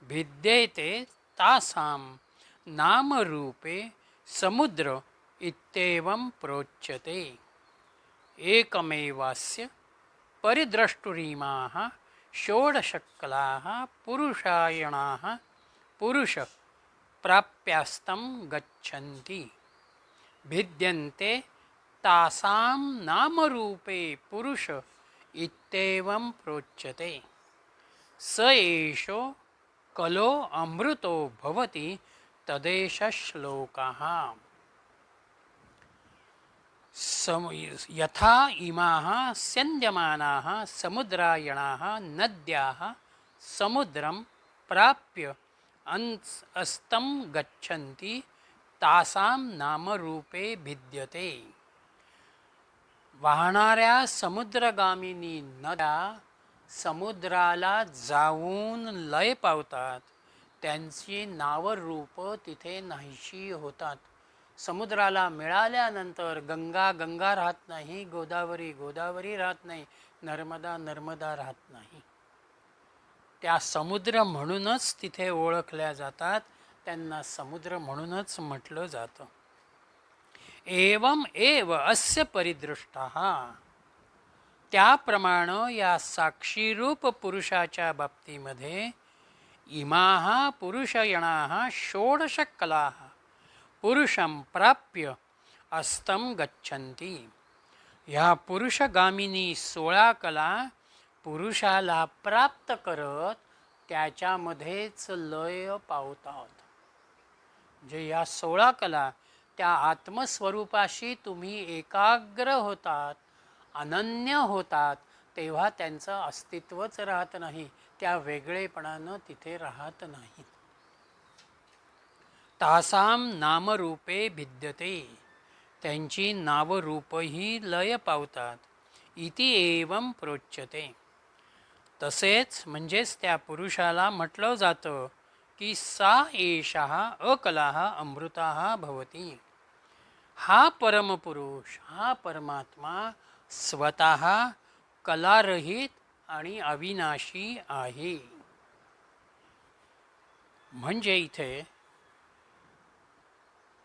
भिद्येते तासां नामरूपे समुद्र इत्येवं प्रोच्यते. एकमेवास्य परिद्रष्टुरीमाः षोडशकलाः पुरुषायणाः पुरुष प्राप्यास्तं गच्छन्ति भिद्यन्ते तासां नामरूपे पुरुष इत्येवं प्रोच्यते. स एषो कलो अमृतो भवति तदेष श्लोकः. यथा इमाः स्यन्द्यमानाः समुद्रायणाः नद्याः समुद्रं प्राप्य अस्तं गच्छन्ति तासां नामरूपे भिद्यते. वाहणाऱ्या समुद्रगामिनी नद्या समुद्राला जाऊन लय पावतात, त्यांची नावरूप तिथे नाहीशी होतात. समुद्राला मिळाल्यानंतर गंगा गंगा राहत नाही, गोदावरी गोदावरी राहत नाही, नर्मदा नर्मदा राहत नाही. त्या समुद्र म्हणूनच तिथे ओळखल्या जातात, त्यांना समुद्र म्हणूनच म्हटलं जातं. एवम एव अस्य परिदृष्टः, त्याप्रमाणे या साक्षीरूप पुरुषाच्या बाबतीमध्ये इमाः पुरुषयणाः षोडश कलाः पुरुषं प्राप्य अस्तं गच्छन्ति. ह्या पुरुषगामिनी 16 कला पुरुषाला प्राप्त करत त्याच्यामध्येच लय पावतात. म्हणजे या 16 कला त्या आत्मस्वरूपाशी तुम्ही एकाग्र होतात, अनन्य होतात, तेव्हा त्यांचं अस्तित्वच राहत नाही, त्या वेगळेपणानं तिथे राहत नाहीत. तासाम नामरूपे भिद्यते, त्यांची नावरूपही लय पावतात. इति एवं प्रोच्यते, तसेच म्हणजेच त्या पुरुषाला म्हटलं जातं की सा एषः अकलाः अमृताः भवति. हा परमपुरुष, हा परमात्मा स्वतः कलारहित आणि अविनाशी आहे. म्हणजे इथे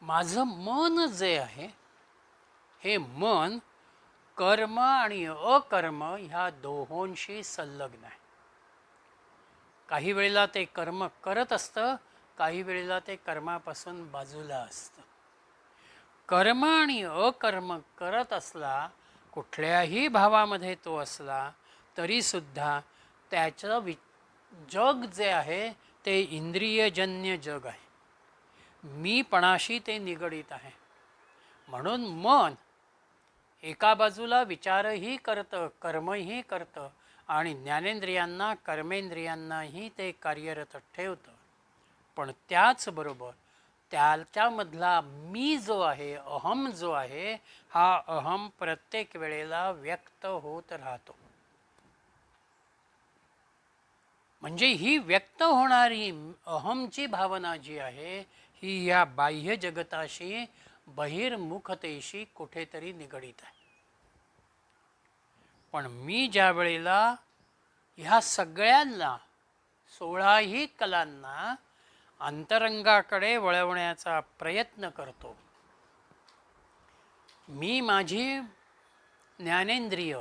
माझं मन जे आहे, हे मन कर्म आणि अकर्म ह्या दोहोंशी संलग्न आहे. काही वेळेला ते कर्म करत असतं, काही वेळेला ते कर्मापासून बाजूला असतं. कर्म आणि अकर्म करत असला, कुठल्याही भावामध्ये तो असला तरीसुद्धा त्याचं जग जे आहे ते इंद्रियजन्य जग आहे, मीपणाशी ते निगडीत आहे. म्हणून मन एका बाजूला विचारही करतं, कर्मही करतं आणि ज्ञानेंद्रियांना कर्मेंद्रियांनाही ते कार्यरत ठेवतं. पण त्याचबरोबर त्याच्यामधला मी जो आहे, अहम जो आहे, हा अहम प्रत्येक वेळेला व्यक्त होत राहतो. म्हणजे ही व्यक्त होणारी अहमची भावना जी आहे ही या बाह्य जगताशी, बहिर्मुखतेशी कुठेतरी निगडीत आहे. पण मी ज्या वेळेला ह्या सगळ्यांना 16ही कलांना अंतरंगाकडे वळवण्याचा प्रयत्न करतो, मी माझी ज्ञानेंद्रिय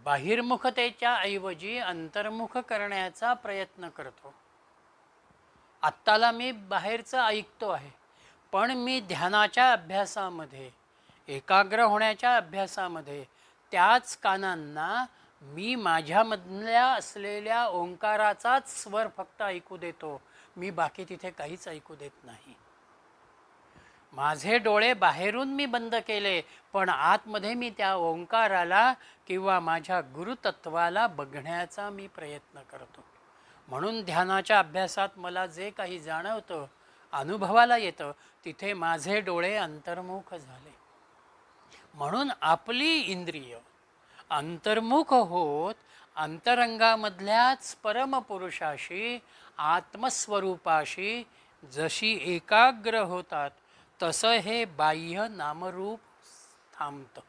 बाहिर्मुखतेच्या ऐवजी अंतर्मुख करण्याचा प्रयत्न करतो. आत्ताला मी बाहेरचं ऐकतो आहे, पण मी ध्यानाच्या अभ्यासामध्ये, एकाग्र होण्याच्या अभ्यासामध्ये त्याच कानांना मी माझ्यामधल्या असलेल्या ओंकाराचाच स्वर फक्त ऐकू देतो, मी बाकी तिथे काहीच ऐकू देत नाही. माझे डोळे बाहेरून मी बंद केले, पण आतमध्ये मी त्या ओंकाराला किंवा माझ्या गुरुतत्वाला बघण्याचा मी प्रयत्न करतो. म्हणून ध्यानाच्या अभ्यासात मला जे काही जाणवतं, अनुभवाला येतं, तिथे माझे डोळे अंतर्मुख झाले. म्हणून आपली इंद्रिय अंतर्मुख होत अंतरंगामधल्याच परमपुरुषाशी, आत्मस्वरूपाशी जशी एकाग्र होतात, तसं हे बाह्य नामरूप थांबतं.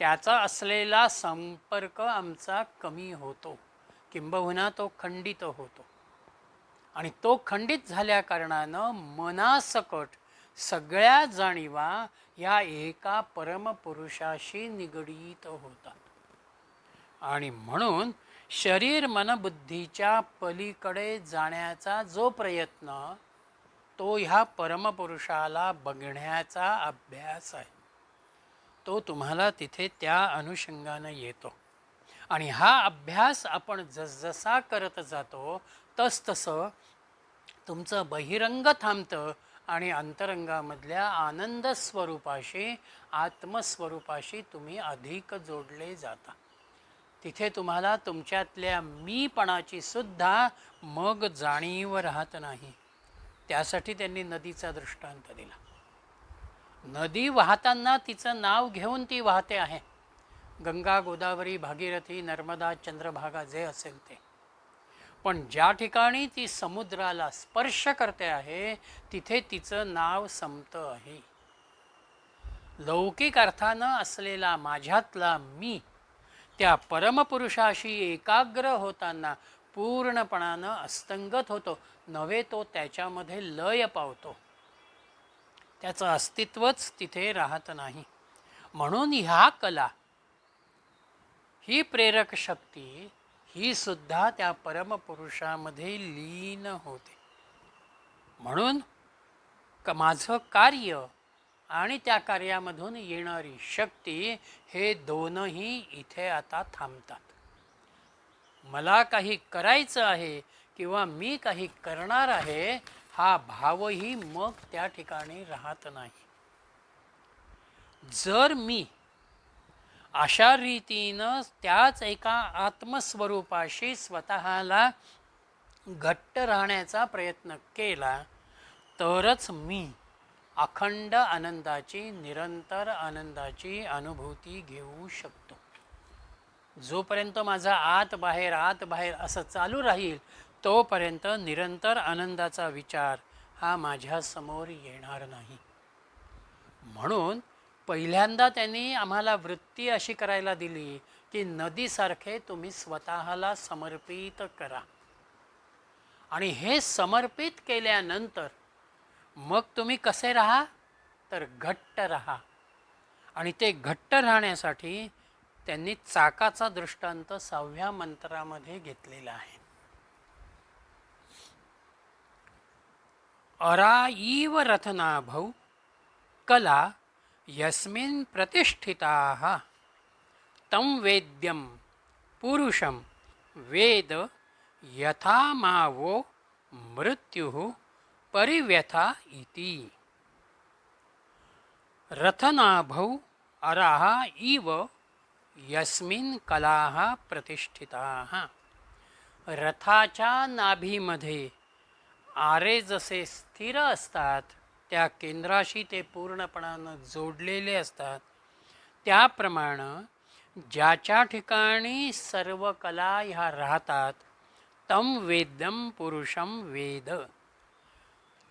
त्याचा असलेला संपर्क आमचा कमी होतो, किंबहुना तो खंडित होतो. आणि तो खंडित झाल्या कारणानं मनासकट सगळ्या जाणीवा या एका परमपुरुषाशी निगडीत होतात. आणि म्हणून शरीर मनबुद्धीच्या पलीकडे जाण्याचा जो प्रयत्न, तो ह्या परमपुरुषाला बघण्याचा अभ्यास आहे. तो तुम्हाला तिथे त्या अनुषंगानं येतो. आणि हा अभ्यास आपण जसजसा करत जातो तसतसं तुमचं बहिरंग थांबतं आणि अंतरंगामधल्या आनंद स्वरूपाशी, आत्मस्वरूपाशी तुम्ही अधिक जोडले जाता. तिथे तुम्हाला तुमच्यातल्या मीपणाची सुद्धा मग जाणीव राहत नाही. त्यासाठी त्यांनी नदीचा दृष्टांत दिला. नदी वाहताना तिचं नाव घेऊन ती वाहते आहे, गंगा, गोदावरी, भागीरथी, नर्मदा, चंद्रभागा जे असेल ते. पण ज्या ठिकाणी ती समुद्राला स्पर्श करते आहे तिथे तिचं नाव संपतं आहे. लौकिक अर्थानं असलेला माझ्यातला मी त्या परमपुरुषाशी एकाग्र होताना पूर्णपणानं अस्तंगत होतो, नव्हे तो त्याच्यामध्ये लय पावतो. त्याचं अस्तित्वच तिथे राहत नाही. म्हणून ह्या कला, ही प्रेरक शक्ती, ही सुद्धा त्या परमपुरुषामध्ये लीन होते. म्हणून माझं कार्य आणि त्या कार्यामधून येणारी शक्ती हे दोनही इथे आता थांबतात. मला काही करायचं आहे किंवा मी काही करणार आहे हा भावही मग त्या ठिकाणी राहत नाही. जर मी अशा रीतीनं त्याच एका आत्मस्वरूपाशी स्वतःला घट्ट राहण्याचा प्रयत्न केला तरच मी अखंड आनंदाची, निरंतर आनंदाची अनुभूती घेऊ शकतो. जोपर्यंत माझा आत बाहेर असं चालू राहील तोपर्यंत निरंतर आनंदाचा विचार हा माझ्यासमोर येणार नाही. म्हणून पहिल्यांदा त्यांनी आम्हाला वृत्ती अशी करायला दिली की नदीसारखे तुम्ही स्वतःला समर्पित करा. आणि हे समर्पित केल्यानंतर मग तुम्ही कसे राहा तर घट्ट राहा. आणि ते घट्ट राहण्यासाठी त्यांनी चाकाचा दृष्टांत 6व्या मंत्रामध्ये घेतलेला आहे. अरा इव रथनाभौ कला यस्मिन् प्रतिष्ठिताः तं वेद्यं पुरुषं वेद यथा मावो मृत्युः परिव्यथा इति. रथनाभौ अराः इव यस्मिन् कलाः प्रतिष्ठिताः. रथाच्या नाभीमध्ये आरे जसे स्थिर असतात, त्या केंद्राशी ते पूर्णपणानं जोडलेले असतात, त्याप्रमाणे ज्याच्या ठिकाणी सर्व कला ह्या राहतात तं वेद्यं पुरुषं वेद,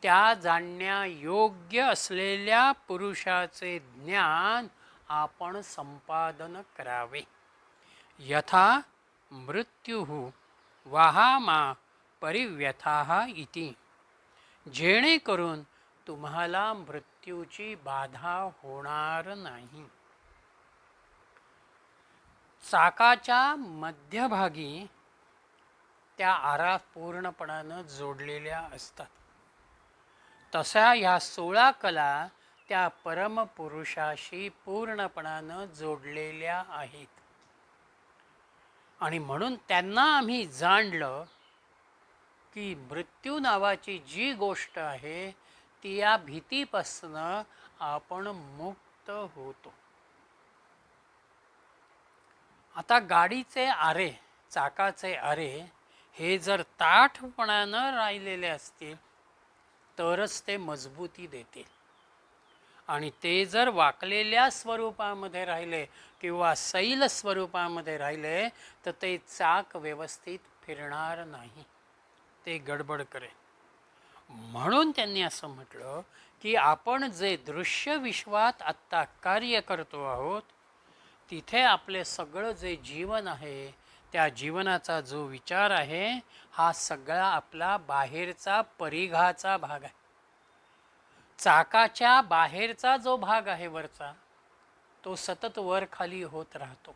त्या जाणण्या योग्य असलेल्या पुरुषाचे ज्ञान आपण संपादन करावे. यथा मृत्युः वाहामा परिव्यथाः इति, जेणेकरून तुम्हाला मृत्यूची बाधा होणार नाही. चाकाच्या मध्यभागी त्या आरा पूर्णपणानं जोडलेल्या असतात. तशा ह्या 16 कला त्या परमपुरुषाशी पूर्णपणानं जोडलेल्या आहेत. आणि म्हणून त्यांना आम्ही जाणलं की मृत्यू नावाची जी गोष्ट आहे ती या भीतीपासनं आपण मुक्त होतो. आता गाडीचे आरे, चाकाचे आरे हे जर ताठपणानं राहिलेले असतील तरच ते मजबूती देतील. आणि ते जर वाकलेल्या स्वरूपामध्ये राहिले किंवा सैल स्वरूपामध्ये राहिले तर ते चाक व्यवस्थित फिरणार नाही, ते गडबड करेल. म्हणून त्यांनी असं म्हटलं की आपण जे दृश्य विश्वात आत्ता कार्य करतो आहोत तिथे आपले सगळं जे जीवन आहे त्या जीवनाचा जो विचार आहे हा सगळा आपला बाहेरचा परिघाचा भाग आहे. चाकाच्या बाहेरचा जो भाग आहे वरचा तो सतत वर खाली होत राहतो.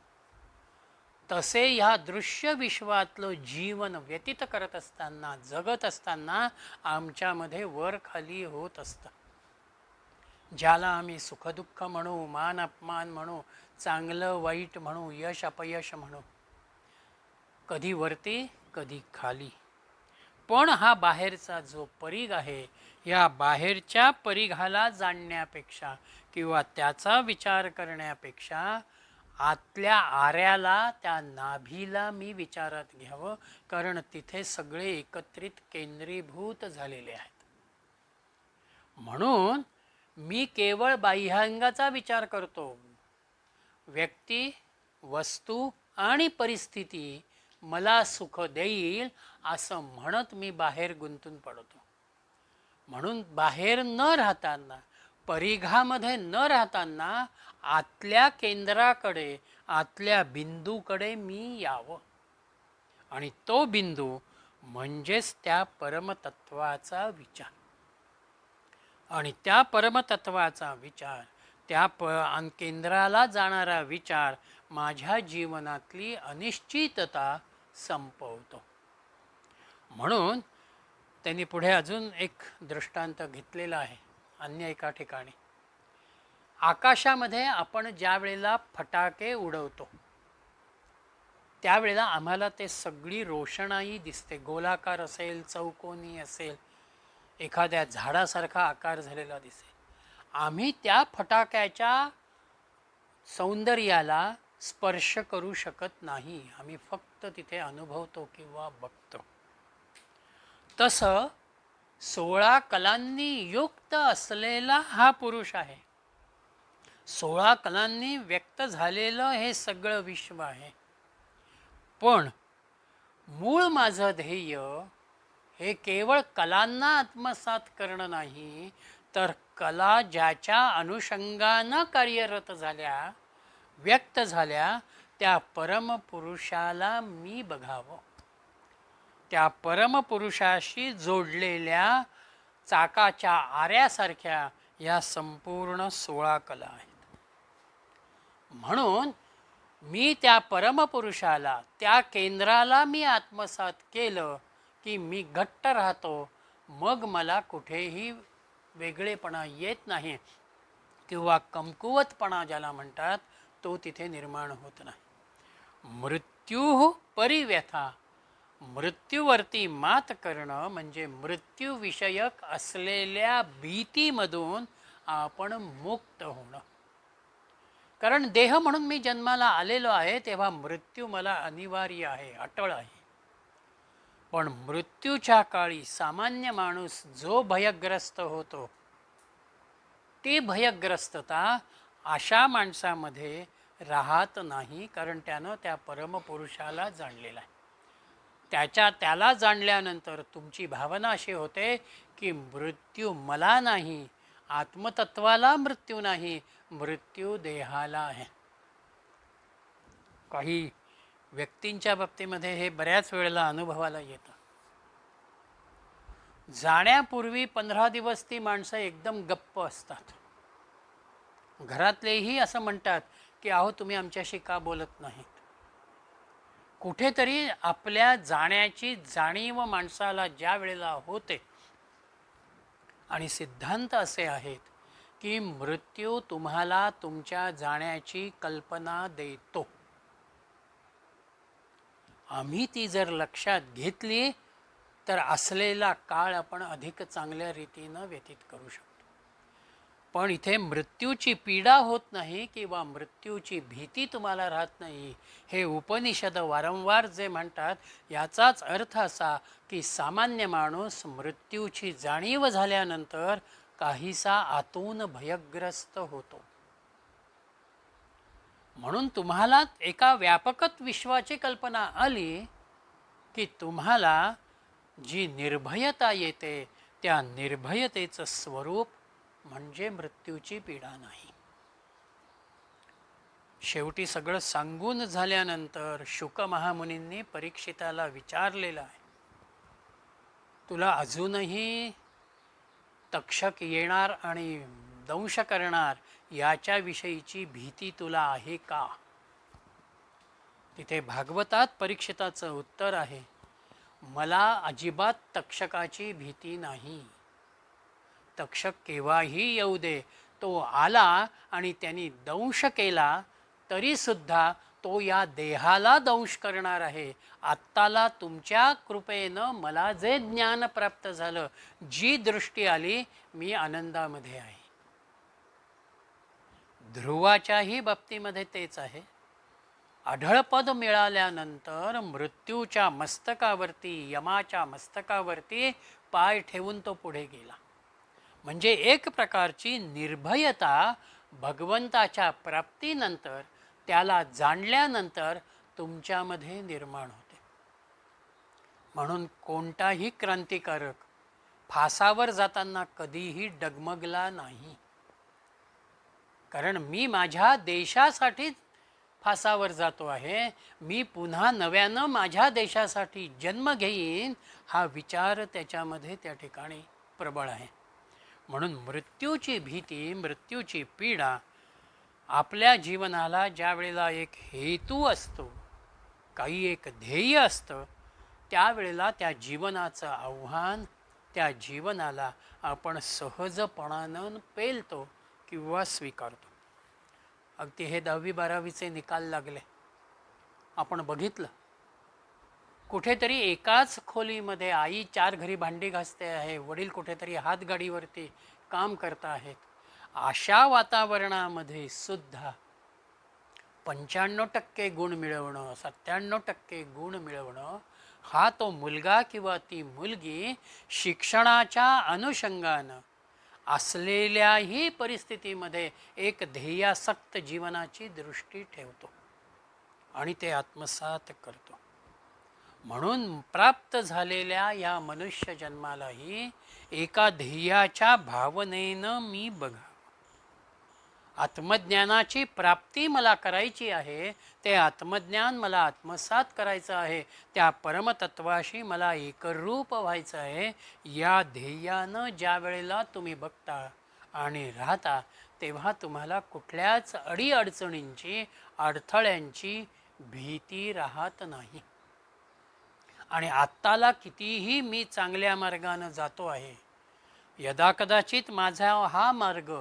तसे ह्या दृश्य विश्वातलं जीवन व्यतीत करत असताना, जगत असताना आमच्यामध्ये वर खाली होत असतं. ज्याला आम्ही सुखदुःख म्हणू, मान अपमान म्हणू, चांगलं वाईट म्हणू, यश अपयश म्हणू, कधी वरती कधी खाली. पण हा बाहेरचा जो परिघ आहे या बाहेरच्या परिघाला जाणण्यापेक्षा किंवा त्याचा विचार करण्यापेक्षा आतल्या आऱ्याला, त्या नाभीला मी विचारात घ्यावं, कारण तिथे सगळे एकत्रित केंद्रीभूत झालेले आहेत. म्हणून मी केवळ बाह्यांगाचा विचार करतो. व्यक्ती, वस्तू आणि परिस्थिती मला सुख देईल असं म्हणत मी बाहेर गुंतून पडतो. म्हणून बाहेर न राहताना, परिघामध्ये न राहताना आतल्या केंद्राकडे, आतल्या बिंदूकडे मी यावं. आणि तो बिंदू म्हणजेच त्या परमतत्वाचा विचार. आणि त्या परमतत्वाचा विचार, त्या केंद्राला जाणारा विचार माझ्या जीवनातली अनिश्चितता संपवतो. म्हणून त्यांनी पुढे अजून एक दृष्टांत घेतलेला आहे अन्य एका ठिकाणी. आकाशामध्ये आपण ज्या वेळेला फटाके उडवतो त्यावेळेला आम्हाला ते सगळी रोषणाई दिसते. गोलाकार असेल, चौकोनी असेल, एखाद्या झाडासारखा आकार झालेला दिसेल. आम्ही त्या फटाक्याच्या सौंदर्याला स्पर्श करू शकत नाही, आम्ही फक्त तिथे अनुभवतो किंवा बघतो. तसं 16 कलांनी युक्त असलेला हा पुरुष आहे. 16 कलांनी व्यक्त झालेलं हे सगळं विश्व आहे. पण मूळ माझं ध्येय हे केवळ कलांना आत्मसात करणं नाही, तर कला ज्याच्या अनुषंगानं कार्यरत झाल्या, व्यक्त झाल्या, त्या परमपुरुषाला मी बघावं. त्या परमपुरुषाशी जोडलेल्या चाकाच्या आऱ्यासारख्या या संपूर्ण 16 कला आहेत. म्हणून मी त्या परमपुरुषाला, त्या केंद्राला मी आत्मसात केलं की मी घट्ट राहतो. मग मला कुठेही वेगळेपणा येत नाही किंवा कमकुवतपणा ज्याला म्हणतात तो तिथे निर्माण होत नाही. मृत्यू परिव्यथा, मृत्यूवरती मात करणं म्हणजे मृत्यूविषयक असलेल्या भीतीमधून आपण मुक्त होणं. कारण देह म्हणून मी जन्माला आलेलो आहे तेव्हा मृत्यू मला अनिवार्य आहे, अटळ आहे. पण मृत्यूच्या काळी सामान्य माणूस जो भयग्रस्त होतो, ती भयग्रस्तता अशा माणसामध्ये राहत नाही, कारण त्यानं त्या परमपुरुषाला जाणलेला आहे. त्याला जाणल्यानंतर तुमची भावना अशी होते की मृत्यू मला नाही, आत्मतत्वाला मृत्यू नाही, मृत्यू देहाला आहे. काही व्यक्तींच्या बाबतीमध्ये हे बऱ्याच वेळेला अनुभवाला येतं. जाण्यापूर्वी 15 दिवस ती माणसं एकदम गप्प असतात. घरातलेही असं म्हणतात की अहो तुम्ही आमच्याशी का बोलत नाहीत. कुठेतरी आपल्या जाण्याची जाणीव माणसाला ज्या वेळेला होते, आणि सिद्धांत असे आहेत की मृत्यू तुम्हाला तुमच्या जाण्याची कल्पना देतो. आम्ही ती जर लक्षात घेतली तर असलेला काळ आपण अधिक चांगल्या रीतीनं व्यतीत करू शकतो. पण इथे मृत्यूची पीडा होत नाही किंवा मृत्यूची भीती तुम्हाला राहत नाही, हे उपनिषद वारंवार जे म्हणतात याचाच अर्थ असा की सामान्य माणूस मृत्यूची जाणीव झाल्यानंतर काहीसा आतून भयग्रस्त होतो. म्हणून तुम्हाला एका व्यापकत विश्वाची कल्पना आली की तुम्हाला जी निर्भयता येते त्या निर्भयतेचं स्वरूप म्हणजे मृत्यूची पीडा नाही. शेवटी सगळं सांगून झाल्यानंतर शुक महामुनींनी परीक्षिताला विचारलेलं आहे, तुला अजूनही तक्षक येणार आणि दंश करणार याच्याविषयीची भीती तुला आहे का? तिथे भागवतात परीक्षिताचं उत्तर आहे, मला अजिबात तक्षकाची भीती नाही. तक्षक केव्हाही येऊ दे, तो आला आणि त्यांनी दंश केला तरी सुद्धा तो या देहाला दंश करणार आहे. आत्ताला तुमच्या कृपेनं मला जे ज्ञान प्राप्त झालं, जी दृष्टी आली, मी आनंदामध्ये आहे. ध्रुवाच्याही बाबतीमध्ये तेच आहे. अढळपद मिळाल्यानंतर मृत्यूच्या मस्तकावरती, यमाच्या मस्तकावरती पाय ठेवून तो पुढे गेला. म्हणजे एक प्रकारची निर्भयता भगवंताच्या प्राप्तीनंतर त्याला जाणल्यानंतर तुमच्यामध्ये निर्माण होते. म्हणून कोणताही क्रांतिकारक फासावर जाताना कधीही डगमगला नाही. कारण मी माझ्या देशासाठीच फासावर जातो आहे, मी पुन्हा नव्यानं माझ्या देशासाठी जन्म घेईन, हा विचार त्याच्यामध्ये त्या ठिकाणी प्रबळ आहे. म्हणून मृत्यूची भीती, मृत्यूची पीडा आपल्या जीवनाला ज्या वेळेला एक हेतू असतो, काही एक ध्येय असतं, त्यावेळेला त्या जीवनाचं आव्हान, त्या जीवनाला आपण सहजपणानं पेलतो किंवा स्वीकारतो. अगदी हे 10वी-12वीचे निकाल लागले, आपण बघितलं, कुठेतरी एकाच खोलीमध्ये आई 4 घरी भांडी घासते आहे, वडील कुठेतरी हातगाडीवरती काम करत आहेत. अशा वातावरणामध्ये सुद्धा 95% गुण मिळवणं, 97% गुण मिळवणं, हा तो मुलगा किंवा ती मुलगी शिक्षणाच्या अनुषंगानं असलेल्याही परिस्थितीमध्ये एक ध्येयासक्त जीवनाची दृष्टी ठेवतो आणि ते आत्मसात करतो. म्हणून प्राप्त झालेल्या या मनुष्य जन्मालाही एका ध्येयाच्या भावनेनं मी बघा. आत्मज्ञानाची प्राप्ती मला करायची आहे, ते आत्मज्ञान मला आत्मसात करायचं आहे, त्या परमतत्वाशी मला एकरूप व्हायचं आहे. या ध्येयानं ज्या वेळेला तुम्ही बघता आणि राहता, तेव्हा तुम्हाला कुठल्याच अडीअडचणींची, अडथळ्यांची भीती राहत नाही. आणि आत्ताला कितीही मी चांगल्या मार्गानं जातो आहे, यदाकदाचित माझा हा मार्ग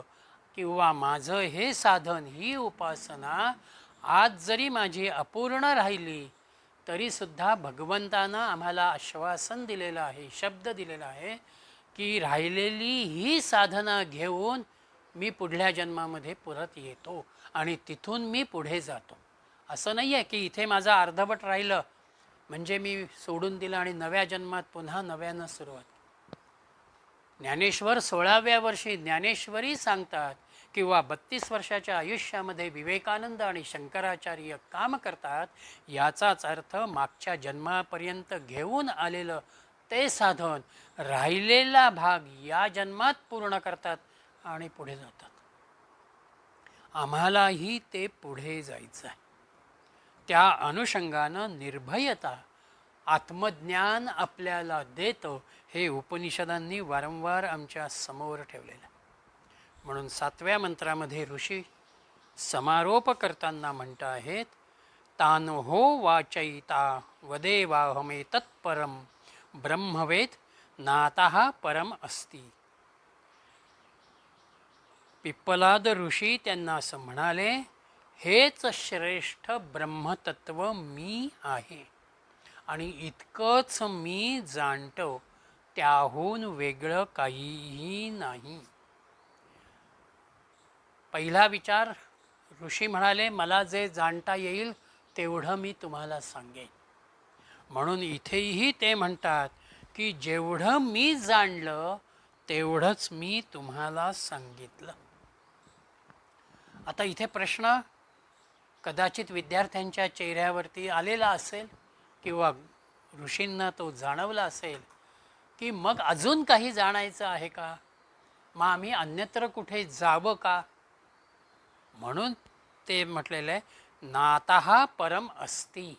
किंवा माझं हे साधन, ही उपासना आज जरी माझी अपूर्ण राहिली, तरीसुद्धा भगवंतानं आम्हाला आश्वासन दिलेलं आहे, शब्द दिलेला आहे की राहिलेली ही साधना घेऊन मी पुढल्या जन्मामध्ये परत येतो आणि तिथून मी पुढे जातो. असं नाही आहे की इथे माझं अर्धवट राहिलं म्हणजे मी सोडून दिलं आणि नव्या जन्मात पुन्हा नव्यानं सुरुवात. ज्ञानेश्वर 16व्या वर्षी ज्ञानेश्वरी सांगतात किंवा 32 वर्षाच्या आयुष्यामध्ये विवेकानंद आणि शंकराचार्य काम करतात, याचाच अर्थ मागच्या जन्मापर्यंत घेऊन आलेलं ते साधन राहिलेला भाग या जन्मात पूर्ण करतात आणि पुढे जातात. आम्हालाही ते पुढे जायचं आहे. त्या अनुषंगानं निर्भयता आत्मज्ञान आपल्याला देतं, हे उपनिषदांनी वारंवार आमच्या समोर ठेवलेलं. म्हणून 7व्या मंत्रामध्ये ऋषी समारोप करताना म्हणत आहेत, तानहो वाचयिता वदेवाहमे तत्परम ब्रह्मवेद नातः परम अस्ति. पिप्पलाद ऋषी त्यांना असं म्हणाले, हेच श्रेष्ठ ब्रह्मतत्व मी आहे आणि इतकंच मी जाणतो, त्याहून वेगळं काहीही नाही. पहिला विचार ऋषी म्हणाले, मला जे जाणता येईल तेवढं मी तुम्हाला सांगेन. म्हणून इथेही ते म्हणतात की जेवढं मी जाणलं तेवढंच मी तुम्हाला सांगितलं. आता इथे प्रश्न कदाचित विद्यार्थ्यांच्या चेहऱ्यावरती आलेला असेल किंवा ऋषींना तो जाणवला असेल की मग अजून काही जाणायचं आहे का, मग आम्ही अन्यत्र कुठे जावं का. म्हणून ते म्हटलेलं आहे, नातः परम अस्ति,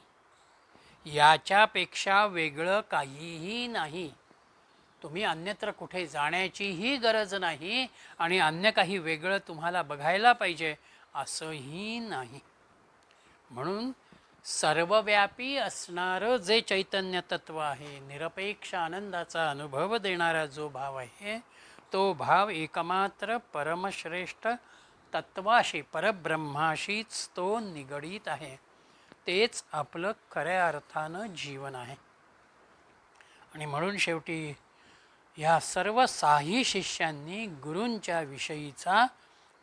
याच्यापेक्षा वेगळं काहीही नाही. तुम्ही अन्यत्र कुठे जाण्याचीही गरज नाही आणि अन्य काही वेगळं तुम्हाला बघायला पाहिजे असंही नाही. म्हणून सर्वव्यापी असणारं जे चैतन्य तत्व आहे, निरपेक्ष आनंदाचा अनुभव देणारा जो भाव आहे, तो भाव एकमात्र परमश्रेष्ठ तत्वाशी, परब्रह्माशीच तो निगडीत आहे. तेच आपलं खऱ्या अर्थानं जीवन आहे. आणि म्हणून शेवटी ह्या सर्व 6 शिष्यांनी गुरूंच्या विषयीचा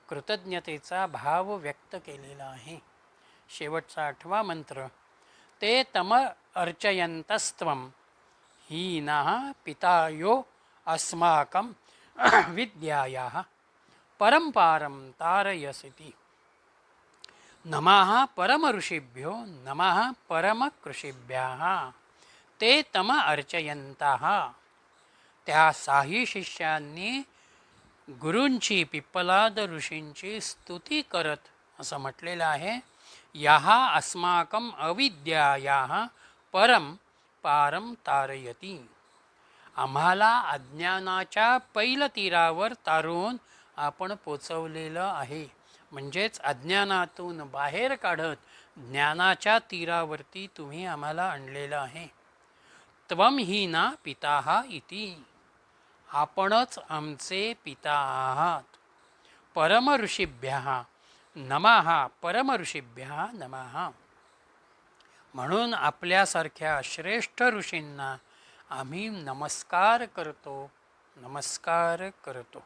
कृतज्ञतेचा भाव व्यक्त केलेला आहे. शेवटचा 8वा मंत्र, ते तम अर्चयन्तस्त्वं हीनः पितायो अस्माकं विद्यायाः परंपारं तारयसीति नमः परम ऋषिभ्यो नमः परम कृषिभ्याः ते तम अर्चयंताः. त्या साही शिष्यांनी गुरूंची पिप्पलाद ऋषींची स्तुती करत असं म्हटलेलं आहे. याहा अस्माकं अविद्यायाः परम पारम तारयती. आम्हाला अज्ञानाच्या पैलतीरावर तारून आपण पोचवलेलं आहे. म्हणजेच अज्ञानातून बाहेर काढत ज्ञानाच्या तीरावरती तुम्ही आम्हाला आणलेलं आहे. त्वम ही ना पिता इति. आपणच आमचे पिता आहात. परम ऋषीभ्यः नमः परम ऋषीभ्यः नमः. म्हणून आपल्यासारख्या श्रेष्ठ ऋषींना आम्ही नमस्कार करतो, नमस्कार करतो.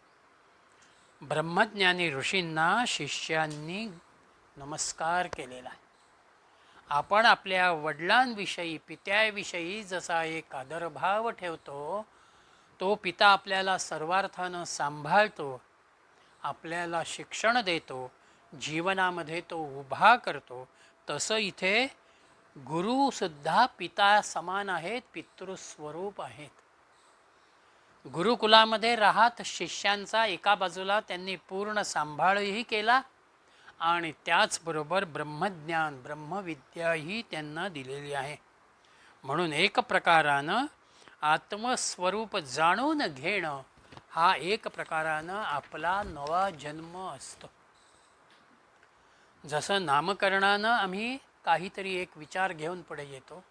ब्रह्मज्ञानी ऋषींना शिष्यांनी नमस्कार केलेला आहे. आपण आपल्या वडिलांविषयी पित्याविषयी जसा एक आदरभाव ठेवतो, तो पिता आपल्याला सर्वार्थानं सांभाळतो, आपल्याला शिक्षण देतो, जीवनामध्ये तो उभा करतो, तसं इथे गुरुसुद्धा पिता समान आहेत, पितृस्वरूप आहेत. गुरुकुलामध्ये राहत शिष्यांचा एका बाजूला त्यांनी पूर्ण सांभाळही केला आणि त्याचबरोबर ब्रह्मज्ञान ब्रह्मविद्याही त्यांना दिलेली आहे. म्हणून एक प्रकारानं आत्मस्वरूप जाणून घेणं हा एक प्रकारानं आपला नवा जन्म असतो. जसं नामकरणानं आम्ही काहीतरी एक विचार घेऊन पुढे येतो,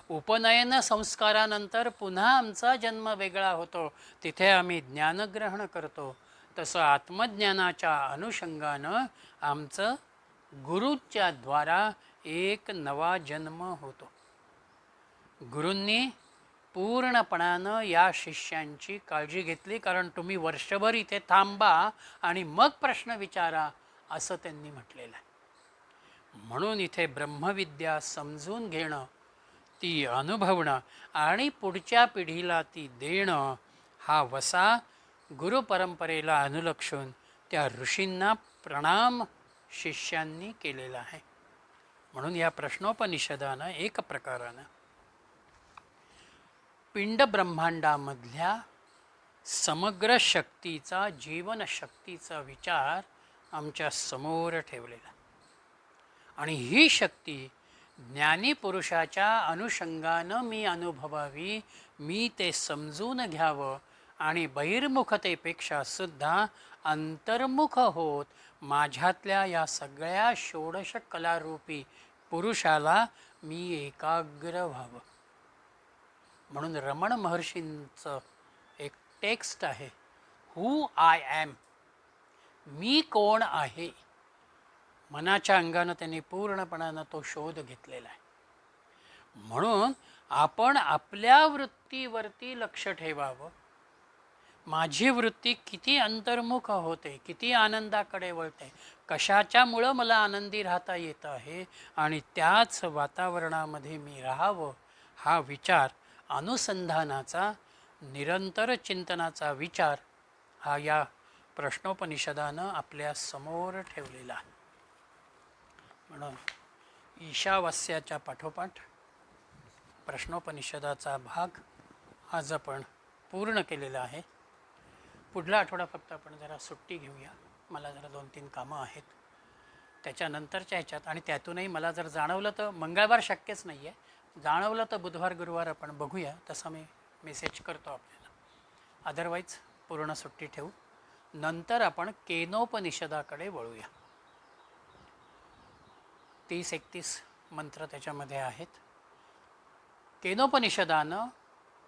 उपनयन संस्कारानंतर पुन्हा आमचा जन्म वेगळा होतो, तिथे आम्ही ज्ञानग्रहण करतो. तसं आत्मज्ञानाच्या अनुषंगानं आमचं गुरुच्या द्वारा एक नवा जन्म होतो. गुरूंनी पूर्णपणानं या शिष्यांची काळजी घेतली, कारण तुम्ही वर्षभर इथे थांबा आणि मग प्रश्न विचारा असं त्यांनी म्हटलेलं आहे. म्हणून इथे ब्रह्मविद्या समजून घेणं, ती अनुभवणं आणि पुढच्या पिढीला ती देणं हा वसा गुरुपरंपरेला अनुलक्षून त्या ऋषींना प्रणाम शिष्यांनी केलेला आहे. म्हणून या प्रश्नोपनिषदानं एक प्रकारानं पिंड ब्रह्मांडामधल्या समग्र शक्तीचा जीवनशक्तीचा विचार आमच्या समोर ठेवलेला. आणि ही शक्ती ज्ञानी पुरुषाच्या अनुषंगानं मी अनुभवावी, मी ते समजून घ्यावं आणि बहिर्मुखतेपेक्षा सुद्धा अंतर्मुख होत माझ्यातल्या या सगळ्या षोडश कलारूपी पुरुषाला मी एकाग्र व्हावं. म्हणून रमण महर्षींचं एक टेक्स्ट आहे, हू आय ॲम, मी कोण आहे. मनाच्या अंगानं त्यांनी पूर्णपणानं तो शोध घेतलेला आहे. म्हणून आपण आपल्या वृत्तीवरती लक्ष ठेवावं. माझी वृत्ती किती अंतर्मुख होते, किती आनंदाकडे वळते, कशाच्यामुळं मला आनंदी राहता येतं आहे आणि त्याच वातावरणामध्ये मी राहावं, हा विचार अनुसंधानाचा निरंतर चिंतनाचा विचार हा या प्रश्नोपनिषदानं आपल्या समोर ठेवलेला आहे. म्हणून ईशावास्याच्या पाठोपाठ प्रश्नोपनिषदाचा भाग आज आपण पूर्ण केलेला आहे. पुढला आठवडा फक्त आपण जरा सुट्टी घेऊया, मला जरा 2-3 कामं आहेत त्याच्यानंतरच्या ह्याच्यात. आणि त्यातूनही मला जर जाणवलं तर मंगळवार शक्यच नाही आहे, जाणवलं तर बुधवार गुरुवार आपण बघूया, तसं मी मेसेज करतो आपल्याला. अदरवाईज पूर्ण सुट्टी ठेवू. नंतर आपण केनोपनिषदाकडे वळूया. 30-31 मंत्र त्याच्यामध्ये आहेत. केनोपनिषदानं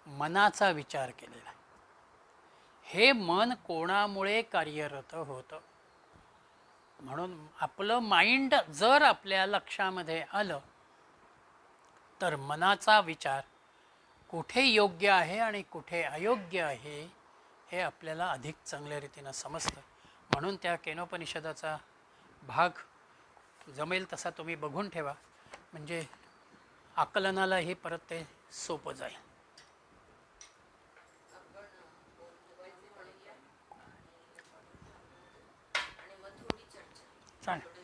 मनाचा विचार केलेला आहे. हे मन कोणामुळे कार्यरत होतं. म्हणून आपलं माइंड जर आपल्या लक्षामध्ये आलं तर मनाचा विचार कुठे योग्य आहे आणि कुठे अयोग्य आहे हे आपल्याला अधिक चांगल्या रीतीनं समजतं. म्हणून त्या केनोपनिषदाचा भाग जमेल तसा तुम्ही बघून ठेवा, म्हणजे आकलनालाही परत ते सोपं जाईल. चालेल.